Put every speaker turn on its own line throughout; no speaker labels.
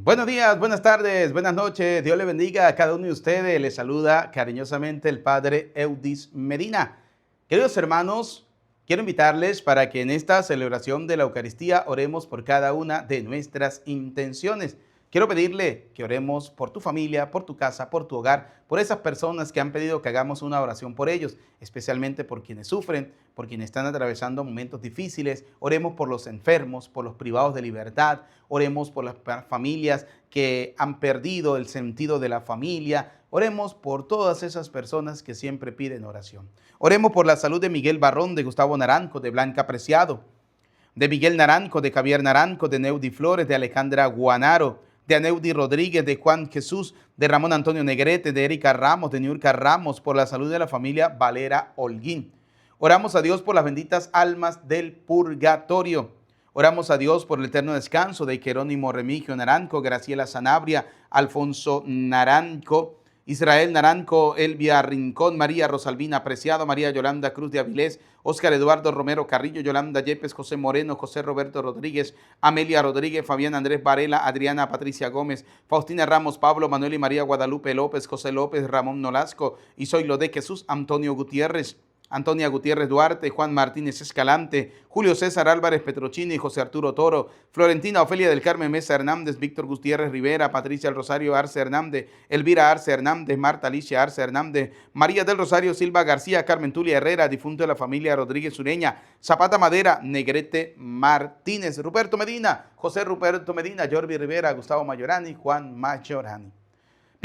Buenos días, buenas tardes, buenas noches. Dios le bendiga a cada uno de ustedes. Les saluda cariñosamente el Padre Eudis Medina. Queridos hermanos, quiero invitarles para que en esta celebración de la Eucaristía oremos por cada una de nuestras intenciones. Quiero pedirle que oremos por tu familia, por tu casa, por tu hogar, por esas personas que han pedido que hagamos una oración por ellos, especialmente por quienes sufren, por quienes están atravesando momentos difíciles. Oremos por los enfermos, por los privados de libertad. Oremos por las familias que han perdido el sentido de la familia. Oremos por todas esas personas que siempre piden oración. Oremos por la salud de Miguel Barrón, de Gustavo Naranjo, de Blanca Preciado, de Miguel Naranjo, de Javier Naranjo, de Neudi Flores, de Alejandra Guanaro, de Aneudi Rodríguez, de Juan Jesús, de Ramón Antonio Negrete, de Erika Ramos, de Niurka Ramos, por la salud de la familia Valera Holguín. Oramos a Dios por las benditas almas del purgatorio. Oramos a Dios por el eterno descanso de Jerónimo Remigio Naranjo, Graciela Sanabria, Alfonso Naranjo, Israel Naranjo, Elvia Rincón, María Rosalvina Preciado, María Yolanda Cruz de Avilés, Óscar Eduardo Romero Carrillo, Yolanda Yepes, José Moreno, José Roberto Rodríguez, Amelia Rodríguez, Fabián Andrés Varela, Adriana Patricia Gómez, Faustina Ramos, Pablo Manuel y María Guadalupe López, José López, Ramón Nolasco, y soy lo de Jesús, Antonio Gutiérrez, Antonia Gutiérrez Duarte, Juan Martínez Escalante, Julio César Álvarez Petrochini, José Arturo Toro, Florentina Ofelia del Carmen Mesa Hernández, Víctor Gutiérrez Rivera, Patricia del Rosario Arce Hernández, Elvira Arce Hernández, Marta Alicia Arce Hernández, María del Rosario Silva García, Carmen Tulia Herrera, difunto de la familia Rodríguez Ureña, Zapata Madera, Negrete Martínez, Ruperto Medina, José Ruperto Medina, Jordi Rivera, Gustavo Mayorani, Juan Mayorani.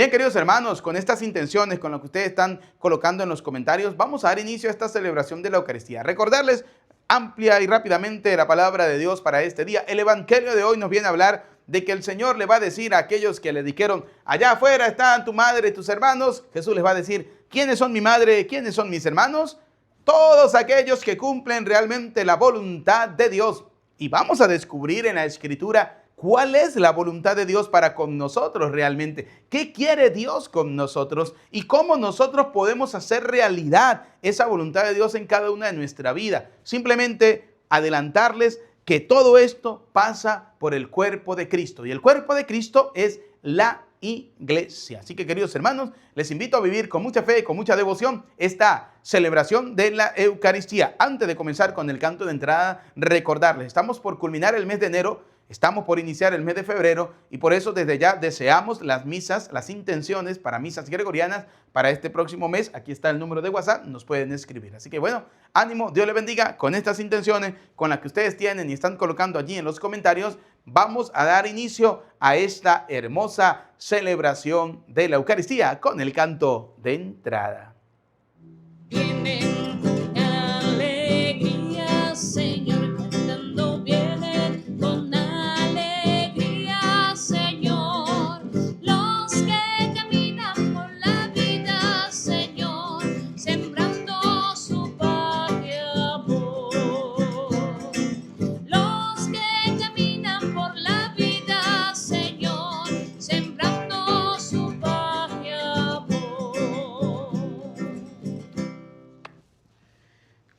Bien, queridos hermanos, con estas intenciones, con lo que ustedes están colocando en los comentarios, vamos a dar inicio a esta celebración de la Eucaristía. Recordarles amplia y rápidamente la palabra de Dios para este día. El Evangelio de hoy nos viene a hablar de que el Señor le va a decir a aquellos que le dijeron, allá afuera están tu madre y tus hermanos. Jesús les va a decir, ¿quiénes son mi madre? ¿Quiénes son mis hermanos? Todos aquellos que cumplen realmente la voluntad de Dios. Y vamos a descubrir en la Escritura ¿cuál es la voluntad de Dios para con nosotros realmente? ¿Qué quiere Dios con nosotros? ¿Y cómo nosotros podemos hacer realidad esa voluntad de Dios en cada una de nuestra vida? Simplemente adelantarles que todo esto pasa por el cuerpo de Cristo. Y el cuerpo de Cristo es la iglesia. Así que, queridos hermanos, les invito a vivir con mucha fe y con mucha devoción esta celebración de la Eucaristía. Antes de comenzar con el canto de entrada, recordarles, estamos por culminar el mes de enero. Estamos por iniciar el mes de febrero y por eso desde ya deseamos las misas, las intenciones para misas gregorianas para este próximo mes. Aquí está el número de WhatsApp, nos pueden escribir. Así que bueno, ánimo, Dios les bendiga con estas intenciones, con las que ustedes tienen y están colocando allí en los comentarios. Vamos a dar inicio a esta hermosa celebración de la Eucaristía con el canto de entrada.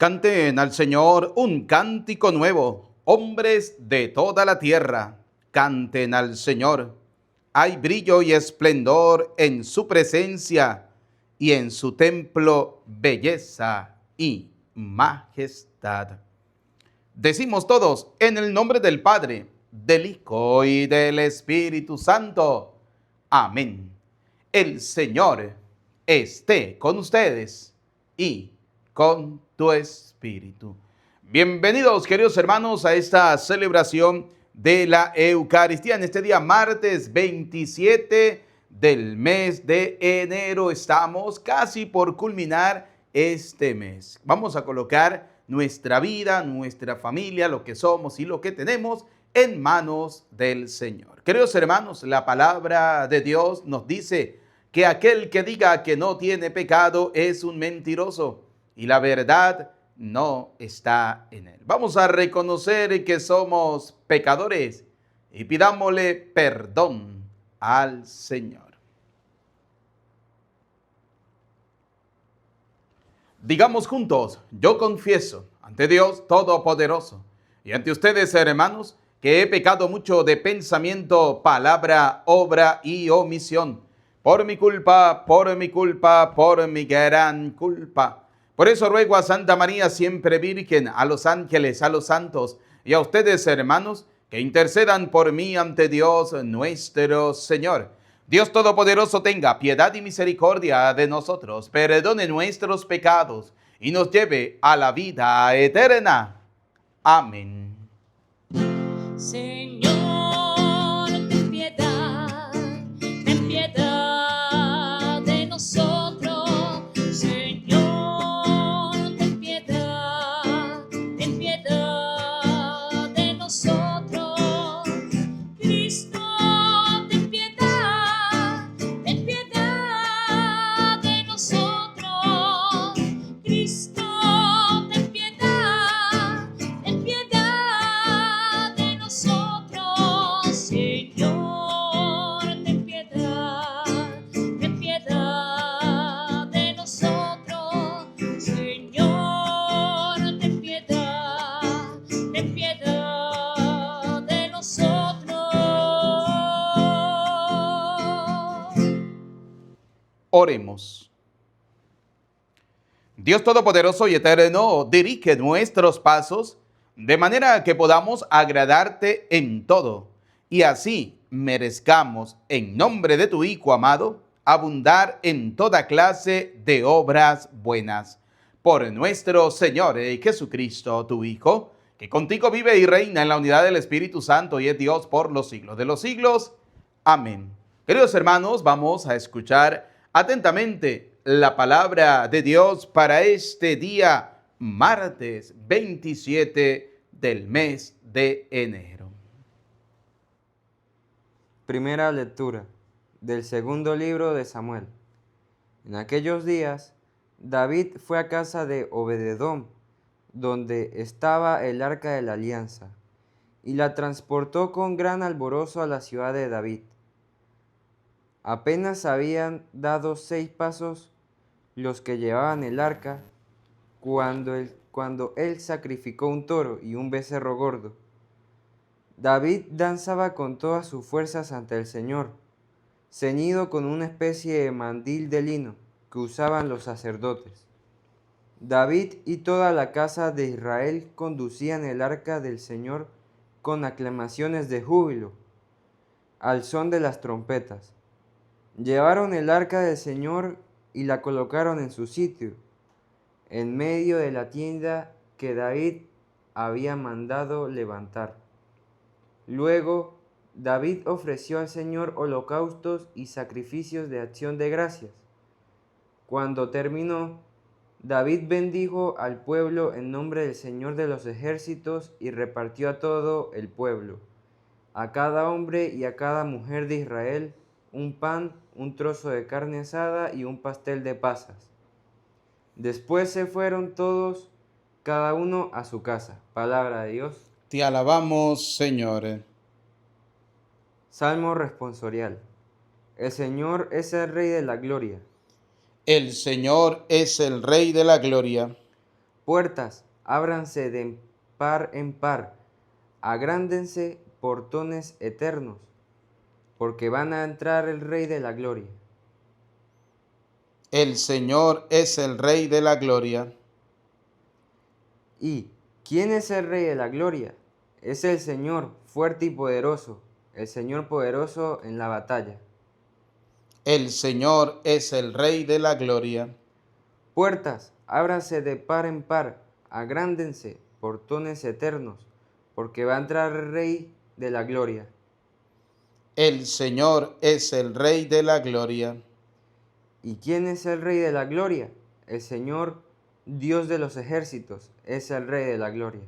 Canten al Señor un cántico nuevo, hombres de toda la tierra, canten al Señor. Hay brillo y esplendor en su presencia y en su templo belleza y majestad. Decimos todos en el nombre del Padre, del Hijo y del Espíritu Santo. Amén. El Señor esté con ustedes y con tu espíritu. Bienvenidos, queridos hermanos, a esta celebración de la Eucaristía en este día martes 27 del mes de enero. Estamos casi por culminar este mes. Vamos a colocar nuestra vida, nuestra familia, lo que somos y lo que tenemos en manos del Señor. Queridos hermanos, la palabra de Dios nos dice que aquel que diga que no tiene pecado es un mentiroso y la verdad no está en él. Vamos a reconocer que somos pecadores y pidámosle perdón al Señor. Digamos juntos, yo confieso ante Dios Todopoderoso y ante ustedes, hermanos, que he pecado mucho de pensamiento, palabra, obra y omisión. Por mi culpa, por mi culpa, por mi gran culpa. Por eso ruego a Santa María, siempre Virgen, a los ángeles, a los santos y a ustedes, hermanos, que intercedan por mí ante Dios nuestro Señor. Dios Todopoderoso tenga piedad y misericordia de nosotros, perdone nuestros pecados y nos lleve a la vida eterna. Amén.
Señor, ten piedad de nosotros. Señor, ten piedad de nosotros. Cristo, ten piedad de nosotros. Cristo, ten piedad de nosotros. Señor, ten piedad de nosotros. Señor, ten piedad de nosotros.
Oremos. Dios Todopoderoso y Eterno, dirige nuestros pasos de manera que podamos agradarte en todo y así merezcamos, en nombre de tu Hijo amado, abundar en toda clase de obras buenas. Por nuestro Señor Jesucristo, tu Hijo, que contigo vive y reina en la unidad del Espíritu Santo y es Dios por los siglos de los siglos. Amén. Queridos hermanos, vamos a escuchar atentamente la palabra de Dios para este día, martes 27 del mes de enero.
Primera lectura del segundo libro de Samuel. En aquellos días, David fue a casa de Obed-edom, donde estaba el arca de la alianza, y la transportó con gran alborozo a la ciudad de David. Apenas habían dado 6 pasos los que llevaban el arca, cuando él sacrificó un toro y un becerro gordo. David danzaba con todas sus fuerzas ante el Señor, ceñido con una especie de mandil de lino que usaban los sacerdotes. David y toda la casa de Israel conducían el arca del Señor con aclamaciones de júbilo, al son de las trompetas. Llevaron el arca del Señor y la colocaron en su sitio, en medio de la tienda que David había mandado levantar. Luego, David ofreció al Señor holocaustos y sacrificios de acción de gracias. Cuando terminó, David bendijo al pueblo en nombre del Señor de los ejércitos y repartió a todo el pueblo, a cada hombre y a cada mujer de Israel, un pan, un trozo de carne asada y un pastel de pasas. Después se fueron todos, cada uno a su casa. Palabra de Dios.
Te alabamos, Señor.
Salmo responsorial. El Señor es el Rey de la gloria.
El Señor es el Rey de la gloria.
Puertas, ábranse de par en par, agrándense portones eternos, porque van a entrar el Rey de la gloria.
El Señor es el Rey de la gloria.
¿Y quién es el Rey de la gloria? Es el Señor fuerte y poderoso, el Señor poderoso en la batalla.
El Señor es el Rey de la gloria.
Puertas, ábranse de par en par, agrándense portones eternos, porque va a entrar el Rey de la gloria.
El Señor es el Rey de la gloria.
¿Y quién es el Rey de la gloria? El Señor, Dios de los ejércitos, es el Rey de la gloria.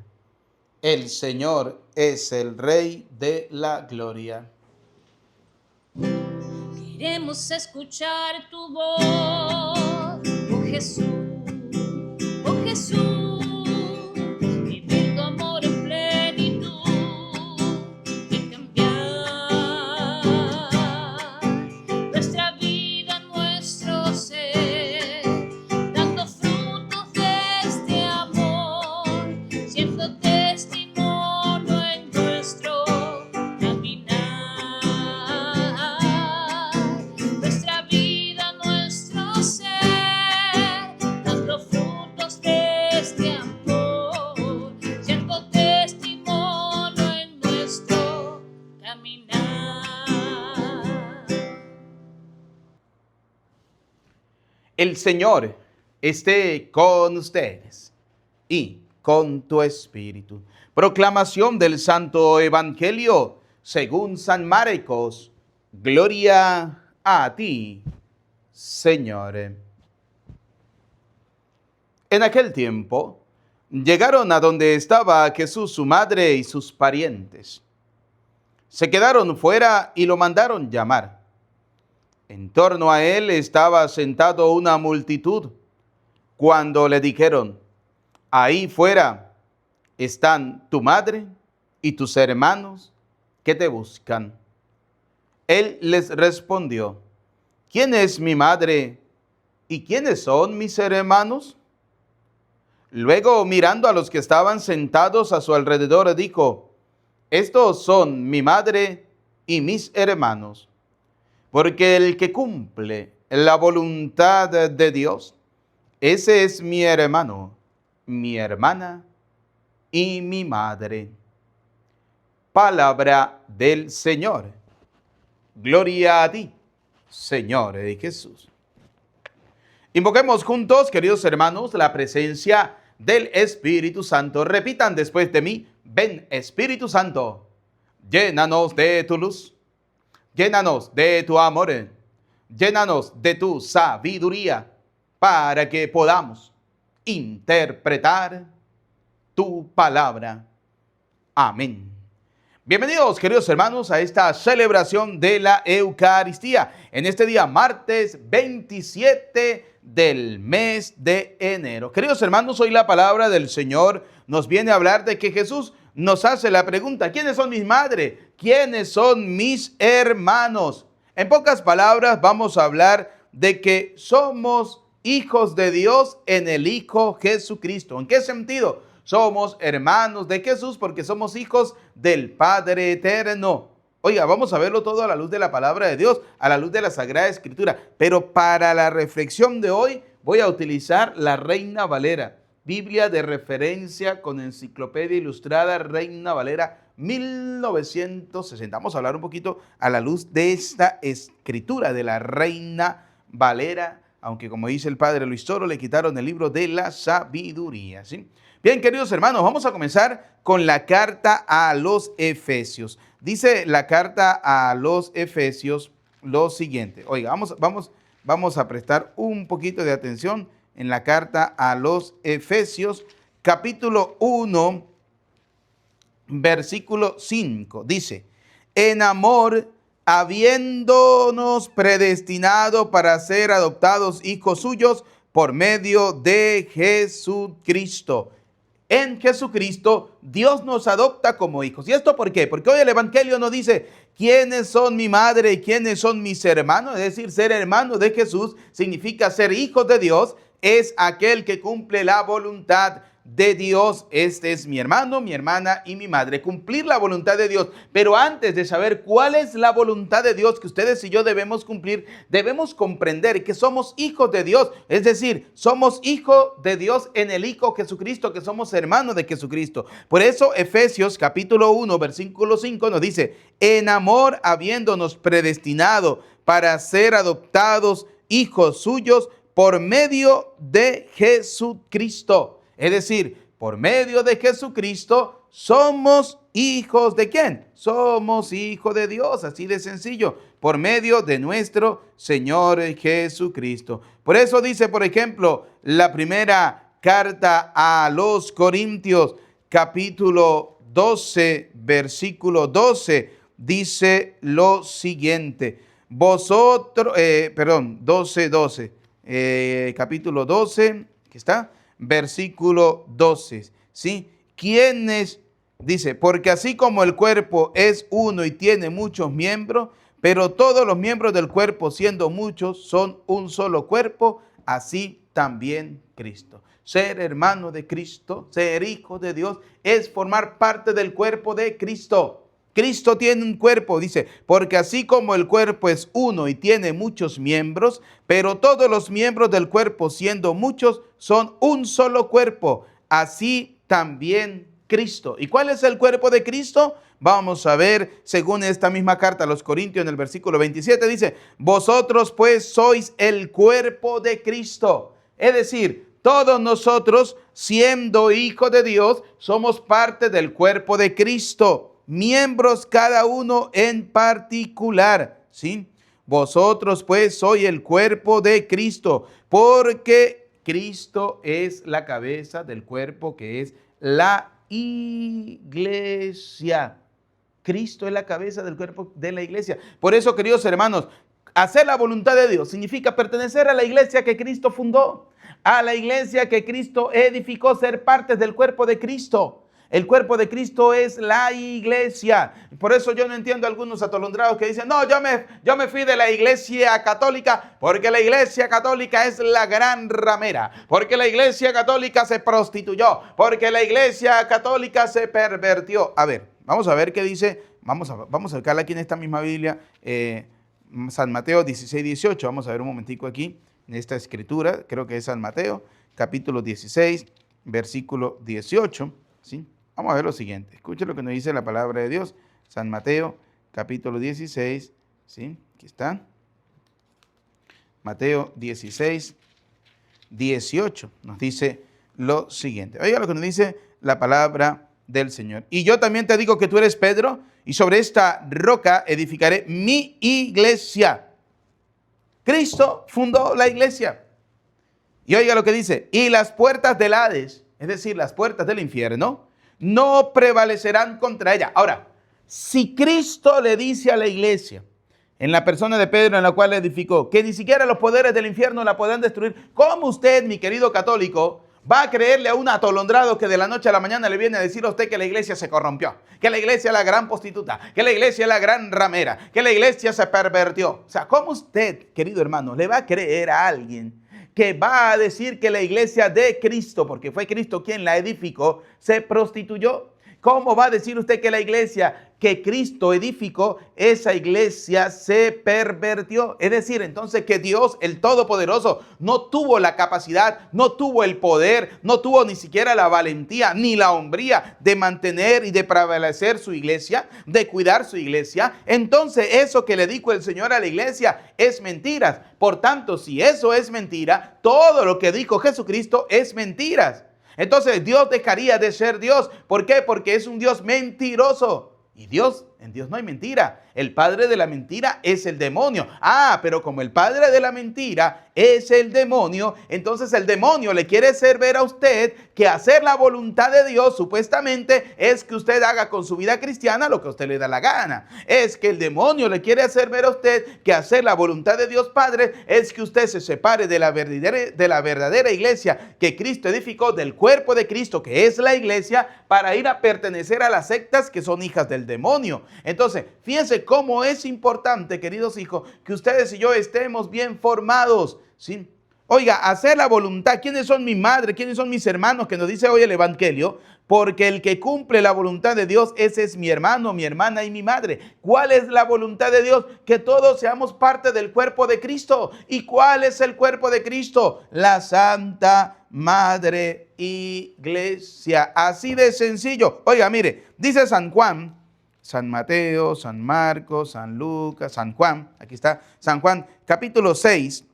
El Señor es el Rey de la gloria.
Queremos escuchar tu voz, oh Jesús, oh Jesús, vivir tu amor en plenitud y cambiar nuestra vida, nuestro ser, dando frutos de este amor, siendo testimonio en nuestro
El Señor esté con ustedes y con tu espíritu. Proclamación del Santo Evangelio según San Marcos. Gloria a ti, Señor. En aquel tiempo llegaron a donde estaba Jesús, su madre y sus parientes. Se quedaron fuera y lo mandaron llamar. En torno a él estaba sentado una multitud. Cuando le dijeron: ahí fuera están tu madre y tus hermanos que te buscan. Él les respondió: ¿quién es mi madre y quiénes son mis hermanos? Luego, mirando a los que estaban sentados a su alrededor, dijo: estos son mi madre y mis hermanos. Porque el que cumple la voluntad de Dios, ese es mi hermano, mi hermana y mi madre. Palabra del Señor. Gloria a ti, Señor Jesús. Invoquemos juntos, queridos hermanos, la presencia del Espíritu Santo. Repitan después de mí: ven, Espíritu Santo, llénanos de tu luz. Llénanos de tu amor, llénanos de tu sabiduría, para que podamos interpretar tu palabra. Amén. Bienvenidos, queridos hermanos, a esta celebración de la Eucaristía, en este día martes 27 del mes de enero. Queridos hermanos, hoy la palabra del Señor nos viene a hablar de que Jesús nos hace la pregunta: ¿quiénes son mis madres? ¿Quiénes son mis hermanos? En pocas palabras, vamos a hablar de que somos hijos de Dios en el Hijo Jesucristo. ¿En qué sentido? Somos hermanos de Jesús porque somos hijos del Padre Eterno. Oiga, vamos a verlo todo a la luz de la palabra de Dios, a la luz de la Sagrada Escritura. Pero para la reflexión de hoy voy a utilizar la Reina Valera. Biblia de referencia con enciclopedia ilustrada Reina Valera 1960. Vamos a hablar un poquito a la luz de esta escritura de la Reina Valera, aunque como dice el padre Luis Toro, le quitaron el libro de la sabiduría, ¿sí? Bien, queridos hermanos, vamos a comenzar con la carta a los Efesios. Dice la carta a los Efesios lo siguiente. Oiga, vamos a prestar un poquito de atención en la carta a los Efesios, capítulo 1, versículo 5. Dice: en amor, habiéndonos predestinado para ser adoptados hijos suyos por medio de Jesucristo. En Jesucristo, Dios nos adopta como hijos. ¿Y esto por qué? Porque hoy el Evangelio nos dice: ¿quiénes son mi madre y quiénes son mis hermanos? Es decir, ser hermano de Jesús significa ser hijos de Dios. Es aquel que cumple la voluntad de Dios. Este es mi hermano, mi hermana y mi madre. Cumplir la voluntad de Dios. Pero antes de saber cuál es la voluntad de Dios que ustedes y yo debemos cumplir, debemos comprender que somos hijos de Dios. Es decir, somos hijos de Dios en el Hijo Jesucristo, que somos hermanos de Jesucristo. Por eso Efesios capítulo 1, versículo 5 nos dice: en amor, habiéndonos predestinado para ser adoptados hijos suyos por medio de Jesucristo. Es decir, por medio de Jesucristo somos hijos ¿de quién? Somos hijos de Dios, así de sencillo, por medio de nuestro Señor Jesucristo. Por eso dice, por ejemplo, la primera carta a los Corintios, capítulo 12, versículo 12, dice lo siguiente: vosotros, 12, capítulo 12, ¿qué está? Versículo 12, ¿sí? ¿Quiénes? Dice: porque así como el cuerpo es uno y tiene muchos miembros, pero todos los miembros del cuerpo, siendo muchos, son un solo cuerpo, así también Cristo. Ser hermano de Cristo, ser hijo de Dios, es formar parte del cuerpo de Cristo. Cristo tiene un cuerpo, dice, porque así como el cuerpo es uno y tiene muchos miembros, pero todos los miembros del cuerpo, siendo muchos, son un solo cuerpo, así también Cristo. ¿Y cuál es el cuerpo de Cristo? Vamos a ver, según esta misma carta a los Corintios, en el versículo 27, dice, vosotros pues sois el cuerpo de Cristo. Es decir, todos nosotros, siendo hijos de Dios, somos parte del cuerpo de Cristo, miembros cada uno en particular, ¿sí? Vosotros pues sois el cuerpo de Cristo, porque Cristo es la cabeza del cuerpo, que es la iglesia. Cristo es la cabeza del cuerpo de la iglesia. Por eso, queridos hermanos, hacer la voluntad de Dios significa pertenecer a la iglesia que Cristo fundó, a la iglesia que Cristo edificó, ser parte del cuerpo de Cristo. El cuerpo de Cristo es la iglesia. Por eso yo no entiendo a algunos atolondrados que dicen, no, yo me fui de la iglesia católica porque la iglesia católica es la gran ramera, porque la iglesia católica se prostituyó, porque la iglesia católica se pervertió. A ver, vamos a ver qué dice, vamos a buscarla aquí en esta misma Biblia, San Mateo 16, 18. Vamos a ver un momentico aquí en esta escritura, creo que es San Mateo, capítulo 16, versículo 18, ¿sí? Vamos a ver lo siguiente. Escuchen lo que nos dice la palabra de Dios. San Mateo, capítulo 16. ¿Sí? Aquí está. Mateo 16, 18. Nos dice lo siguiente. Oiga lo que nos dice la palabra del Señor. Y yo también te digo que tú eres Pedro, y sobre esta roca edificaré mi iglesia. Cristo fundó la iglesia. Y oiga lo que dice. Y las puertas del Hades, es decir, las puertas del infierno, no prevalecerán contra ella. Ahora, si Cristo le dice a la iglesia, en la persona de Pedro, en la cual le edificó, que ni siquiera los poderes del infierno la podrán destruir, ¿cómo usted, mi querido católico, va a creerle a un atolondrado que de la noche a la mañana le viene a decir a usted que la iglesia se corrompió, que la iglesia es la gran prostituta, que la iglesia es la gran ramera, que la iglesia se pervertió? O sea, ¿cómo usted, querido hermano, le va a creer a alguien que va a decir que la iglesia de Cristo, porque fue Cristo quien la edificó, se prostituyó? ¿Cómo va a decir usted que la iglesia que Cristo edificó, esa iglesia se pervertió? Es decir, entonces que Dios, el Todopoderoso, no tuvo la capacidad, no tuvo el poder, no tuvo ni siquiera la valentía ni la hombría de mantener y de prevalecer su iglesia, de cuidar su iglesia. Entonces eso que le dijo el Señor a la iglesia es mentiras. Por tanto, si eso es mentira, todo lo que dijo Jesucristo es mentiras. Entonces Dios dejaría de ser Dios. ¿Por qué? Porque es un Dios mentiroso. Y en Dios no hay mentira. El padre de la mentira es el demonio. Pero como el padre de la mentira es el demonio, entonces el demonio le quiere hacer ver a usted que hacer la voluntad de Dios supuestamente es que usted haga con su vida cristiana lo que a usted le da la gana. Es que el demonio le quiere hacer ver a usted que hacer la voluntad de Dios Padre es que usted se separe de la verdadera iglesia que Cristo edificó, del cuerpo de Cristo que es la iglesia, para ir a pertenecer a las sectas que son hijas del demonio. Entonces, fíjense cómo es importante, queridos hijos, que ustedes y yo estemos bien formados, ¿sí? Oiga, hacer la voluntad. ¿Quiénes son mi madre? ¿Quiénes son mis hermanos? Que nos dice hoy el Evangelio. Porque el que cumple la voluntad de Dios, ese es mi hermano, mi hermana y mi madre. ¿Cuál es la voluntad de Dios? Que todos seamos parte del cuerpo de Cristo. ¿Y cuál es el cuerpo de Cristo? La Santa Madre Iglesia. Así de sencillo. Oiga, mire, dice San Juan, San Mateo, San Marcos, San Lucas, San Juan. Aquí está, San Juan, capítulo 6,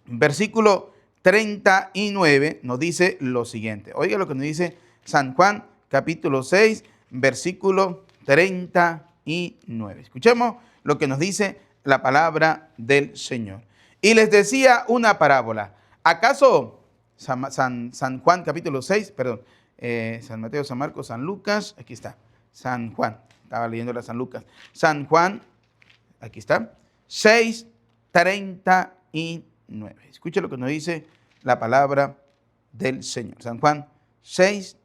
versículo 39, nos dice lo siguiente. Oiga lo que nos dice San Juan, capítulo 6, versículo 39. Escuchemos lo que nos dice la palabra del Señor. Y les decía una parábola. ¿Acaso San Juan, capítulo 6, perdón, San Mateo, San Marcos, San Lucas, aquí está, San Juan, estaba leyendo la San Lucas. San Juan, aquí está, 6, 39. Escuche lo que nos dice la palabra del Señor. San Juan 6,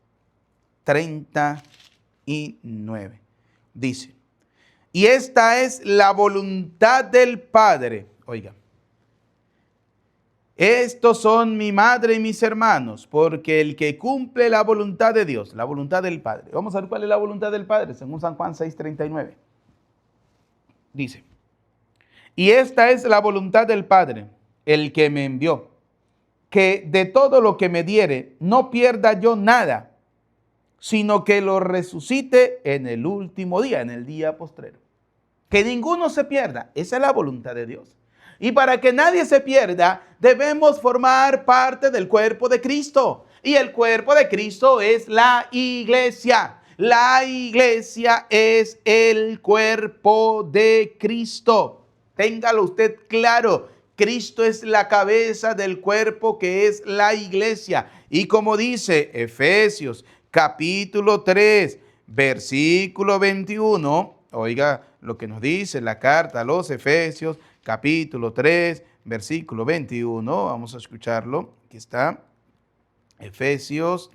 39. Dice, y esta es la voluntad del Padre. Oiga, estos son mi madre y mis hermanos, porque el que cumple la voluntad de Dios, la voluntad del Padre. Vamos a ver cuál es la voluntad del Padre, según San Juan 6, 39. Dice, y esta es la voluntad del Padre, el que me envió, que de todo lo que me diere no pierda yo nada, sino que lo resucite en el último día, en el día postrero. Que ninguno se pierda, esa es la voluntad de Dios. Y para que nadie se pierda, debemos formar parte del cuerpo de Cristo. Y el cuerpo de Cristo es la iglesia. La iglesia es el cuerpo de Cristo. Téngalo usted claro. Cristo es la cabeza del cuerpo que es la iglesia. Y como dice Efesios capítulo 3, versículo 21, oiga lo que nos dice la carta a los Efesios, capítulo 3, versículo 21. Vamos a escucharlo. Aquí está. Efesios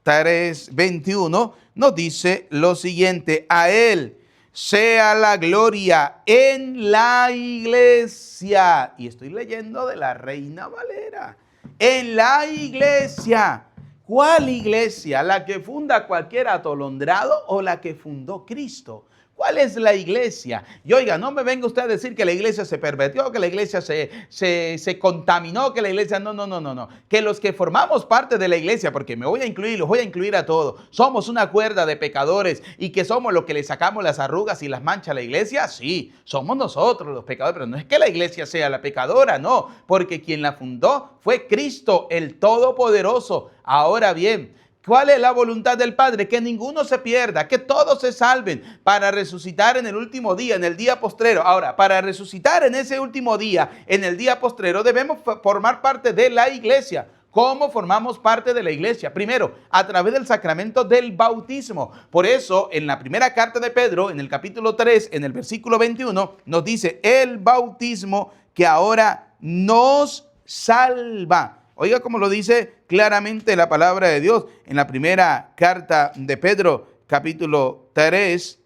3, 21. Nos dice lo siguiente. A Él sea la gloria en la iglesia. Y estoy leyendo de la Reina Valera. En la iglesia. ¿Cuál iglesia? ¿La que funda cualquier atolondrado o la que fundó Cristo? ¿Cuál es la iglesia? Y oiga, no me venga usted a decir que la iglesia se pervirtió, que la iglesia se contaminó, que la iglesia... No. Que los que formamos parte de la iglesia, porque me voy a incluir, los voy a incluir a todos, somos una cuerda de pecadores y que somos los que le sacamos las arrugas y las manchas a la iglesia. Sí, somos nosotros los pecadores, pero no es que la iglesia sea la pecadora, no, porque quien la fundó fue Cristo, el Todopoderoso. Ahora bien, ¿cuál es la voluntad del Padre? Que ninguno se pierda, que todos se salven para resucitar en el último día, en el día postrero. Ahora, para resucitar en ese último día, en el día postrero, debemos formar parte de la iglesia. ¿Cómo formamos parte de la iglesia? Primero, a través del sacramento del bautismo. Por eso, en la primera carta de Pedro, en el capítulo 3, en el versículo 21, nos dice el bautismo que ahora nos salva. Oiga cómo lo dice claramente la palabra de Dios en la primera carta de Pedro, capítulo 3,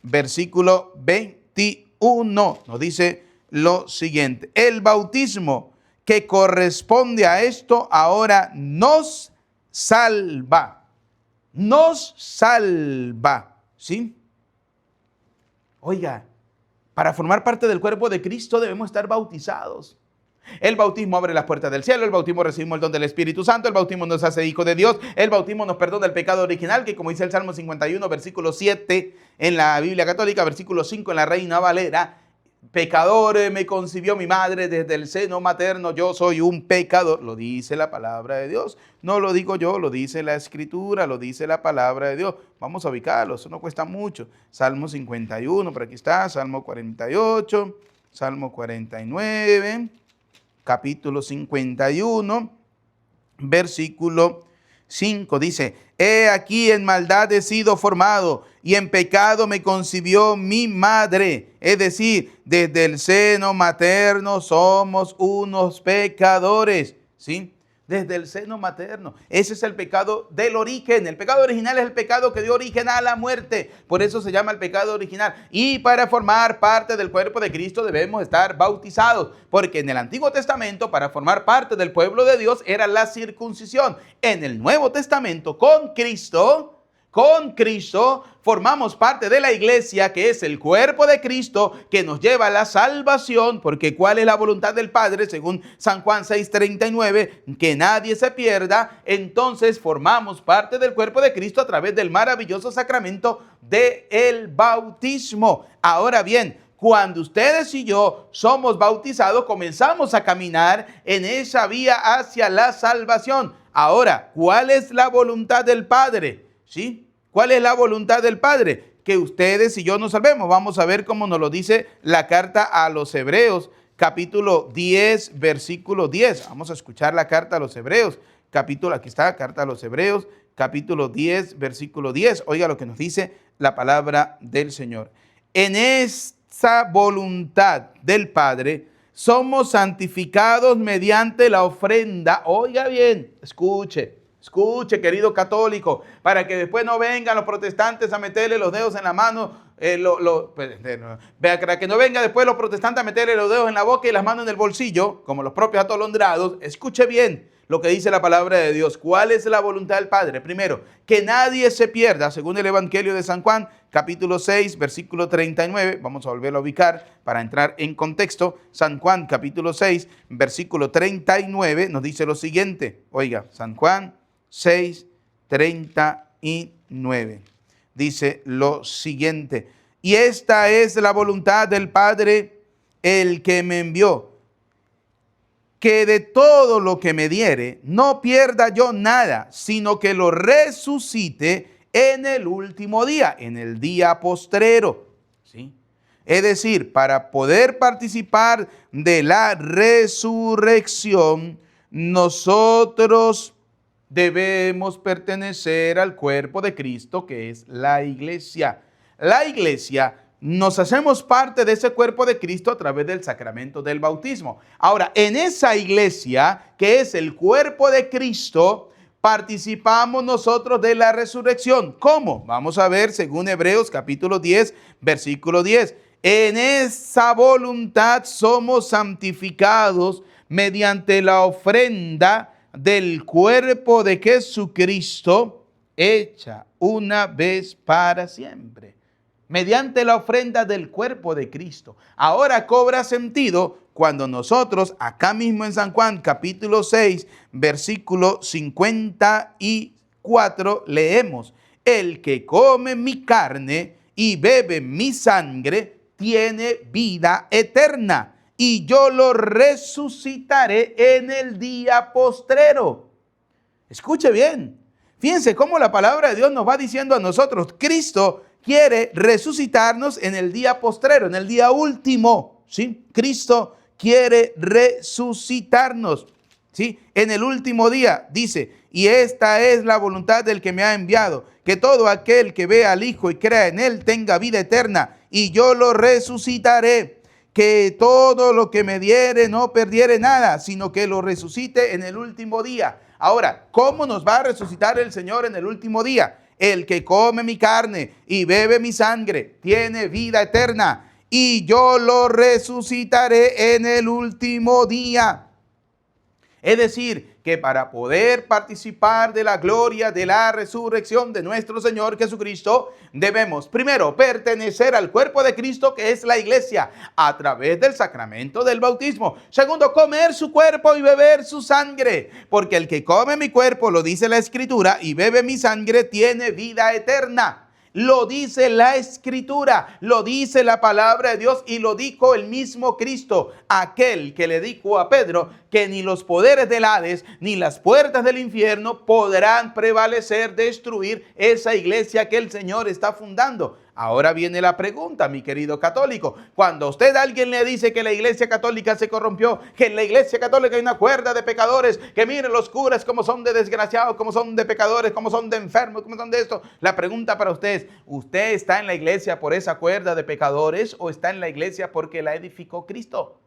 versículo 21. Nos dice lo siguiente. El bautismo que corresponde a esto ahora nos salva. Nos salva. ¿Sí? Oiga, para formar parte del cuerpo de Cristo debemos estar bautizados. El bautismo abre las puertas del cielo, el bautismo recibimos el don del Espíritu Santo, el bautismo nos hace hijos de Dios, el bautismo nos perdona el pecado original, que como dice el Salmo 51, versículo 7 en la Biblia Católica, versículo 5 en la Reina Valera, pecador me concibió mi madre desde el seno materno, yo soy un pecador, lo dice la palabra de Dios, no lo digo yo, lo dice la Escritura, lo dice la palabra de Dios. Vamos a ubicarlo, eso no cuesta mucho. Salmo 51, por aquí está, Salmo 48, Salmo 49, capítulo 51, versículo 5, dice, he aquí en maldad he sido formado y en pecado me concibió mi madre. Es decir, desde el seno materno somos unos pecadores, ¿sí? Desde el seno materno. Ese es el pecado del origen. El pecado original es el pecado que dio origen a la muerte. Por eso se llama el pecado original. Y para formar parte del cuerpo de Cristo debemos estar bautizados. Porque en el Antiguo Testamento, para formar parte del pueblo de Dios, era la circuncisión. En el Nuevo Testamento, con Cristo formamos parte de la iglesia, que es el cuerpo de Cristo, que nos lleva a la salvación, porque ¿cuál es la voluntad del Padre? Según San Juan 6:39, que nadie se pierda. Entonces formamos parte del cuerpo de Cristo a través del maravilloso sacramento del bautismo. Ahora bien, cuando ustedes y yo somos bautizados, comenzamos a caminar en esa vía hacia la salvación. Ahora, ¿cuál es la voluntad del Padre? ¿Sí? ¿Cuál es la voluntad del Padre? Que ustedes y yo nos salvemos. Vamos a ver cómo nos lo dice la carta a los Hebreos, capítulo 10, versículo 10. Vamos a escuchar la carta a los Hebreos, aquí está, carta a los Hebreos, capítulo 10, versículo 10. Oiga lo que nos dice la palabra del Señor. En esa voluntad del Padre somos santificados mediante la ofrenda. Oiga bien, escuche, querido católico, para que después no vengan los protestantes a meterle los dedos en la mano, para que no vengan después los protestantes a meterle los dedos en la boca y las manos en el bolsillo, como los propios atolondrados. Escuche bien lo que dice la palabra de Dios. ¿Cuál es la voluntad del Padre? Primero, que nadie se pierda, según el Evangelio de San Juan, capítulo 6, versículo 39. Vamos a volverlo a ubicar para entrar en contexto. San Juan, capítulo 6, versículo 39, nos dice lo siguiente. Oiga, San Juan 6, 39. 39. Dice lo siguiente: y esta es la voluntad del Padre, el que me envió, que de todo lo que me diere, no pierda yo nada, sino que lo resucite en el último día, en el día postrero. ¿Sí? Es decir, para poder participar de la resurrección, nosotros debemos pertenecer al cuerpo de Cristo, que es la iglesia. La iglesia, nos hacemos parte de ese cuerpo de Cristo a través del sacramento del bautismo. Ahora, en esa iglesia, que es el cuerpo de Cristo, participamos nosotros de la resurrección. ¿Cómo? Vamos a ver según Hebreos capítulo 10, versículo 10. En esa voluntad somos santificados mediante la ofrenda del cuerpo de Jesucristo, hecha una vez para siempre. Mediante la ofrenda del cuerpo de Cristo. Ahora cobra sentido cuando nosotros, acá mismo en San Juan, capítulo 6, versículo 54, leemos: el que come mi carne y bebe mi sangre, tiene vida eterna, y yo lo resucitaré en el día postrero. Escuche bien. Fíjense cómo la palabra de Dios nos va diciendo a nosotros: Cristo quiere resucitarnos en el día postrero, en el día último. ¿Sí? Cristo quiere resucitarnos, ¿sí? En el último día, dice: y esta es la voluntad del que me ha enviado, que todo aquel que vea al Hijo y crea en él tenga vida eterna, y yo lo resucitaré. Que todo lo que me diere no perdiere nada, sino que lo resucite en el último día. Ahora, ¿cómo nos va a resucitar el Señor en el último día? El que come mi carne y bebe mi sangre tiene vida eterna, y yo lo resucitaré en el último día. Es decir, que para poder participar de la gloria de la resurrección de nuestro Señor Jesucristo, debemos primero pertenecer al cuerpo de Cristo, que es la iglesia, a través del sacramento del bautismo. Segundo, comer su cuerpo y beber su sangre, porque el que come mi cuerpo, lo dice la Escritura, y bebe mi sangre, tiene vida eterna. Lo dice la Escritura, lo dice la palabra de Dios, y lo dijo el mismo Cristo, aquel que le dijo a Pedro que ni los poderes del Hades ni las puertas del infierno podrán prevalecer, destruir esa iglesia que el Señor está fundando. Ahora viene la pregunta, mi querido católico. Cuando a alguien le dice que la iglesia católica se corrompió, que en la iglesia católica hay una cuerda de pecadores, que miren los curas como son de desgraciados, como son de pecadores, como son de enfermos, como son de esto. La pregunta para usted: ¿usted está en la iglesia por esa cuerda de pecadores o está en la iglesia porque la edificó Cristo?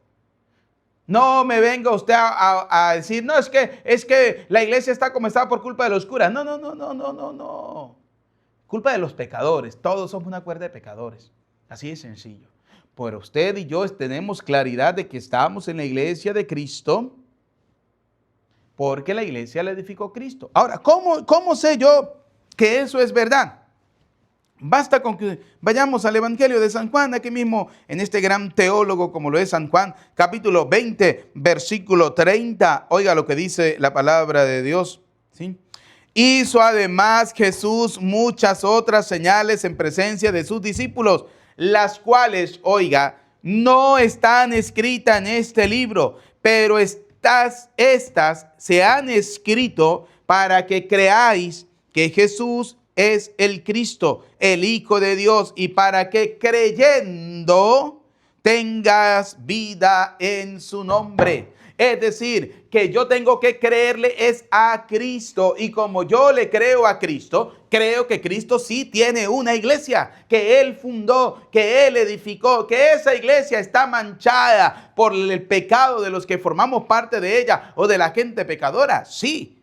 No me venga usted a decir: no, es que la iglesia está como está por culpa de los curas. No. Culpa de los pecadores. Todos somos una cuerda de pecadores. Así de sencillo. Pero usted y yo tenemos claridad de que estamos en la iglesia de Cristo porque la iglesia la edificó Cristo. Ahora, ¿cómo sé yo que eso es verdad? Basta con que vayamos al Evangelio de San Juan, aquí mismo en este gran teólogo como lo es San Juan, capítulo 20, versículo 30. Oiga lo que dice la palabra de Dios, ¿sí? Hizo además Jesús muchas otras señales en presencia de sus discípulos, las cuales, oiga, no están escritas en este libro, pero estas se han escrito para que creáis que Jesús es el Cristo, el Hijo de Dios, y para que creyendo tengas vida en su nombre. Es decir, que yo tengo que creerle es a Cristo, y como yo le creo a Cristo, creo que Cristo sí tiene una iglesia, que Él fundó, que Él edificó, que esa iglesia está manchada por el pecado de los que formamos parte de ella o de la gente pecadora. Sí,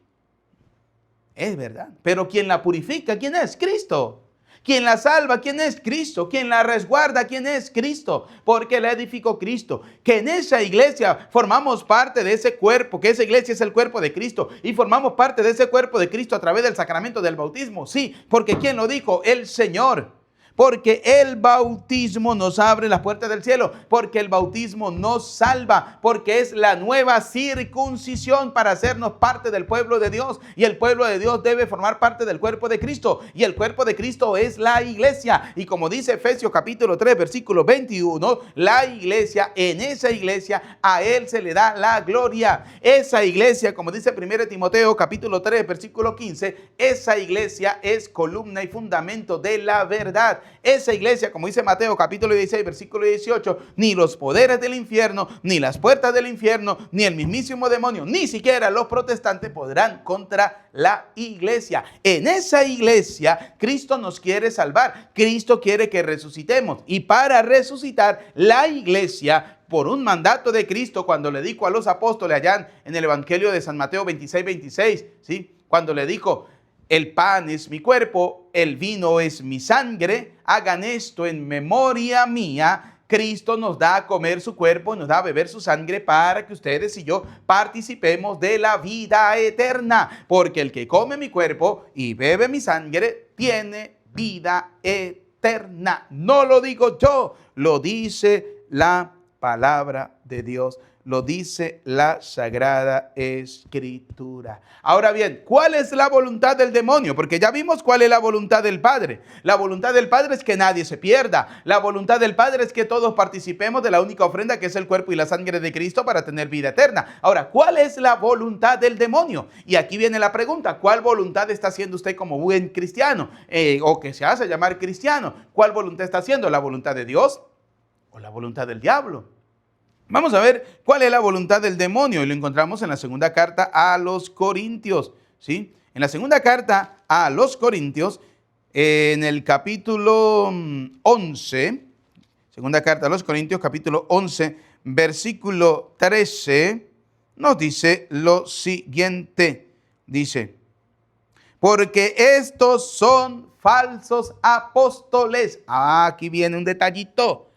es verdad, pero quien la purifica, ¿quién es? Cristo. Quien la salva, ¿quién es? Cristo. Quien la resguarda, ¿quién es? Cristo. Porque la edificó Cristo. Que en esa iglesia formamos parte de ese cuerpo, que esa iglesia es el cuerpo de Cristo. Y formamos parte de ese cuerpo de Cristo a través del sacramento del bautismo. Sí, porque ¿quién lo dijo? El Señor. porque el bautismo nos abre las puertas del cielo, porque el bautismo nos salva, porque es la nueva circuncisión para hacernos parte del pueblo de Dios, y el pueblo de Dios debe formar parte del cuerpo de Cristo, y el cuerpo de Cristo es la iglesia. Y como dice Efesios capítulo 3 versículo 21, la iglesia, en esa iglesia a Él se le da la gloria. Esa iglesia, como dice 1 Timoteo capítulo 3 versículo 15, esa iglesia es columna y fundamento de la verdad. Esa iglesia, como dice Mateo capítulo 16 versículo 18, ni los poderes del infierno, ni las puertas del infierno, ni el mismísimo demonio, ni siquiera los protestantes podrán contra la iglesia. En esa iglesia Cristo nos quiere salvar, Cristo quiere que resucitemos, y para resucitar la iglesia, por un mandato de Cristo, cuando le dijo a los apóstoles allá en el Evangelio de San Mateo 26, ¿sí? Cuando le dijo: el pan es mi cuerpo, el vino es mi sangre, hagan esto en memoria mía. Cristo nos da a comer su cuerpo, nos da a beber su sangre para que ustedes y yo participemos de la vida eterna. Porque el que come mi cuerpo y bebe mi sangre tiene vida eterna. No lo digo yo, lo dice la palabra de Dios, lo dice la Sagrada Escritura. Ahora bien, ¿cuál es la voluntad del demonio? Porque ya vimos cuál es la voluntad del Padre. La voluntad del Padre es que nadie se pierda. La voluntad del Padre es que todos participemos de la única ofrenda, que es el cuerpo y la sangre de Cristo, para tener vida eterna. Ahora, ¿cuál es la voluntad del demonio? Y aquí viene la pregunta: ¿cuál voluntad está haciendo usted como buen cristiano? O que se hace llamar cristiano. ¿Cuál voluntad está haciendo? ¿La voluntad de Dios o la voluntad del diablo? Vamos a ver cuál es la voluntad del demonio, y lo encontramos en la segunda carta a los Corintios, ¿sí? En la segunda carta a los Corintios, en el capítulo 11, segunda carta a los Corintios, capítulo 11, versículo 13, nos dice lo siguiente, dice: porque estos son falsos apóstoles. Aquí viene un detallito.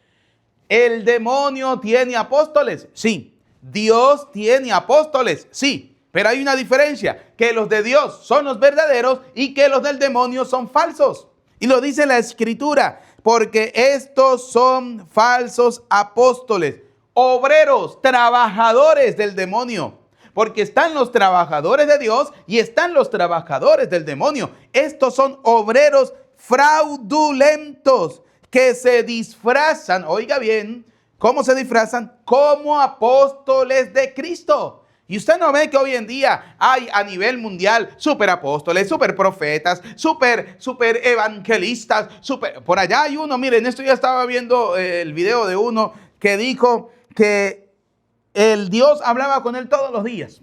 ¿El demonio tiene apóstoles? Sí. ¿Dios tiene apóstoles? Sí. Pero hay una diferencia: que los de Dios son los verdaderos y que los del demonio son falsos. Y lo dice la Escritura: porque estos son falsos apóstoles, obreros, trabajadores del demonio. Porque están los trabajadores de Dios y están los trabajadores del demonio. Estos son obreros fraudulentos, que se disfrazan, oiga bien, ¿cómo se disfrazan? Como apóstoles de Cristo. Y usted no ve que hoy en día hay a nivel mundial superapóstoles, superprofetas, super evangelistas, por allá hay uno, miren, esto ya estaba viendo el video de uno que dijo que el Dios hablaba con él todos los días,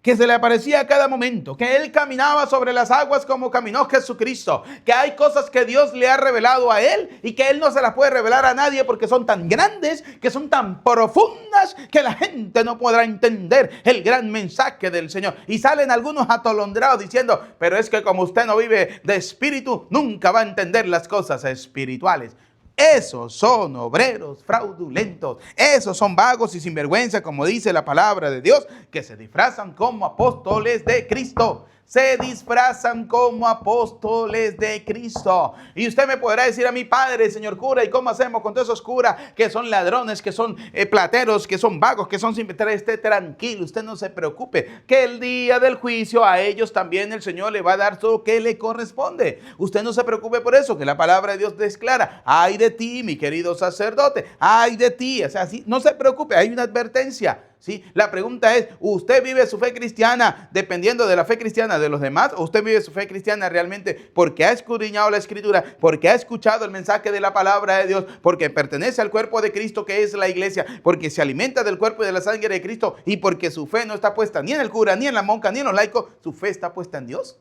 que se le aparecía a cada momento, que él caminaba sobre las aguas como caminó Jesucristo, que hay cosas que Dios le ha revelado a él y que él no se las puede revelar a nadie porque son tan grandes, que son tan profundas, que la gente no podrá entender el gran mensaje del Señor. Y salen algunos atolondrados diciendo: pero es que como usted no vive de espíritu, nunca va a entender las cosas espirituales. Esos son obreros fraudulentos, esos son vagos y sinvergüenza, como dice la palabra de Dios, que se disfrazan como apóstoles de Cristo. Se disfrazan como apóstoles de Cristo. Y usted me podrá decir a mi: padre, señor cura, ¿y cómo hacemos con todos esos curas que son ladrones, que son plateros, que son vagos, que son sin... Esté tranquilo, usted no se preocupe, que el día del juicio a ellos también el Señor le va a dar todo lo que le corresponde. Usted no se preocupe por eso, que la palabra de Dios declara: ay de ti, mi querido sacerdote, ay de ti. O sea, sí, no se preocupe, hay una advertencia. ¿Sí? La pregunta es: ¿usted vive su fe cristiana dependiendo de la fe cristiana de los demás? ¿O usted vive su fe cristiana realmente porque ha escudriñado la Escritura, porque ha escuchado el mensaje de la palabra de Dios, porque pertenece al cuerpo de Cristo, que es la iglesia, porque se alimenta del cuerpo y de la sangre de Cristo, y porque su fe no está puesta ni en el cura, ni en la monja, ni en los laicos? Su fe está puesta en Dios.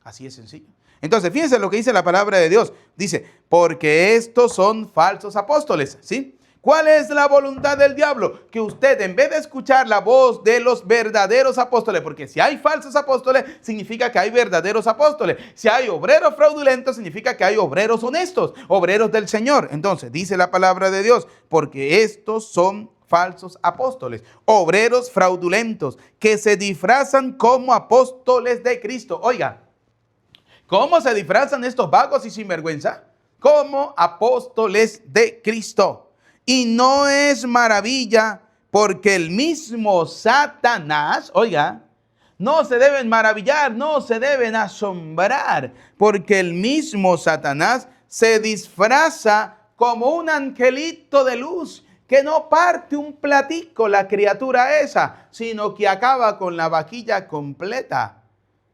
Así es sencillo. Entonces, fíjense lo que dice la palabra de Dios. Dice: porque estos son falsos apóstoles, ¿sí? ¿Cuál es la voluntad del diablo? Que usted, en vez de escuchar la voz de los verdaderos apóstoles, porque si hay falsos apóstoles, significa que hay verdaderos apóstoles. Si hay obreros fraudulentos, significa que hay obreros honestos, obreros del Señor. Entonces, dice la palabra de Dios: porque estos son falsos apóstoles, obreros fraudulentos, que se disfrazan como apóstoles de Cristo. Oiga, ¿cómo se disfrazan estos vagos y sinvergüenza? como apóstoles de Cristo. Y no es maravilla porque el mismo Satanás, oiga, no se deben maravillar, no se deben asombrar, porque el mismo Satanás se disfraza como un angelito de luz, que no parte un platico la criatura esa, sino que acaba con la vaquilla completa.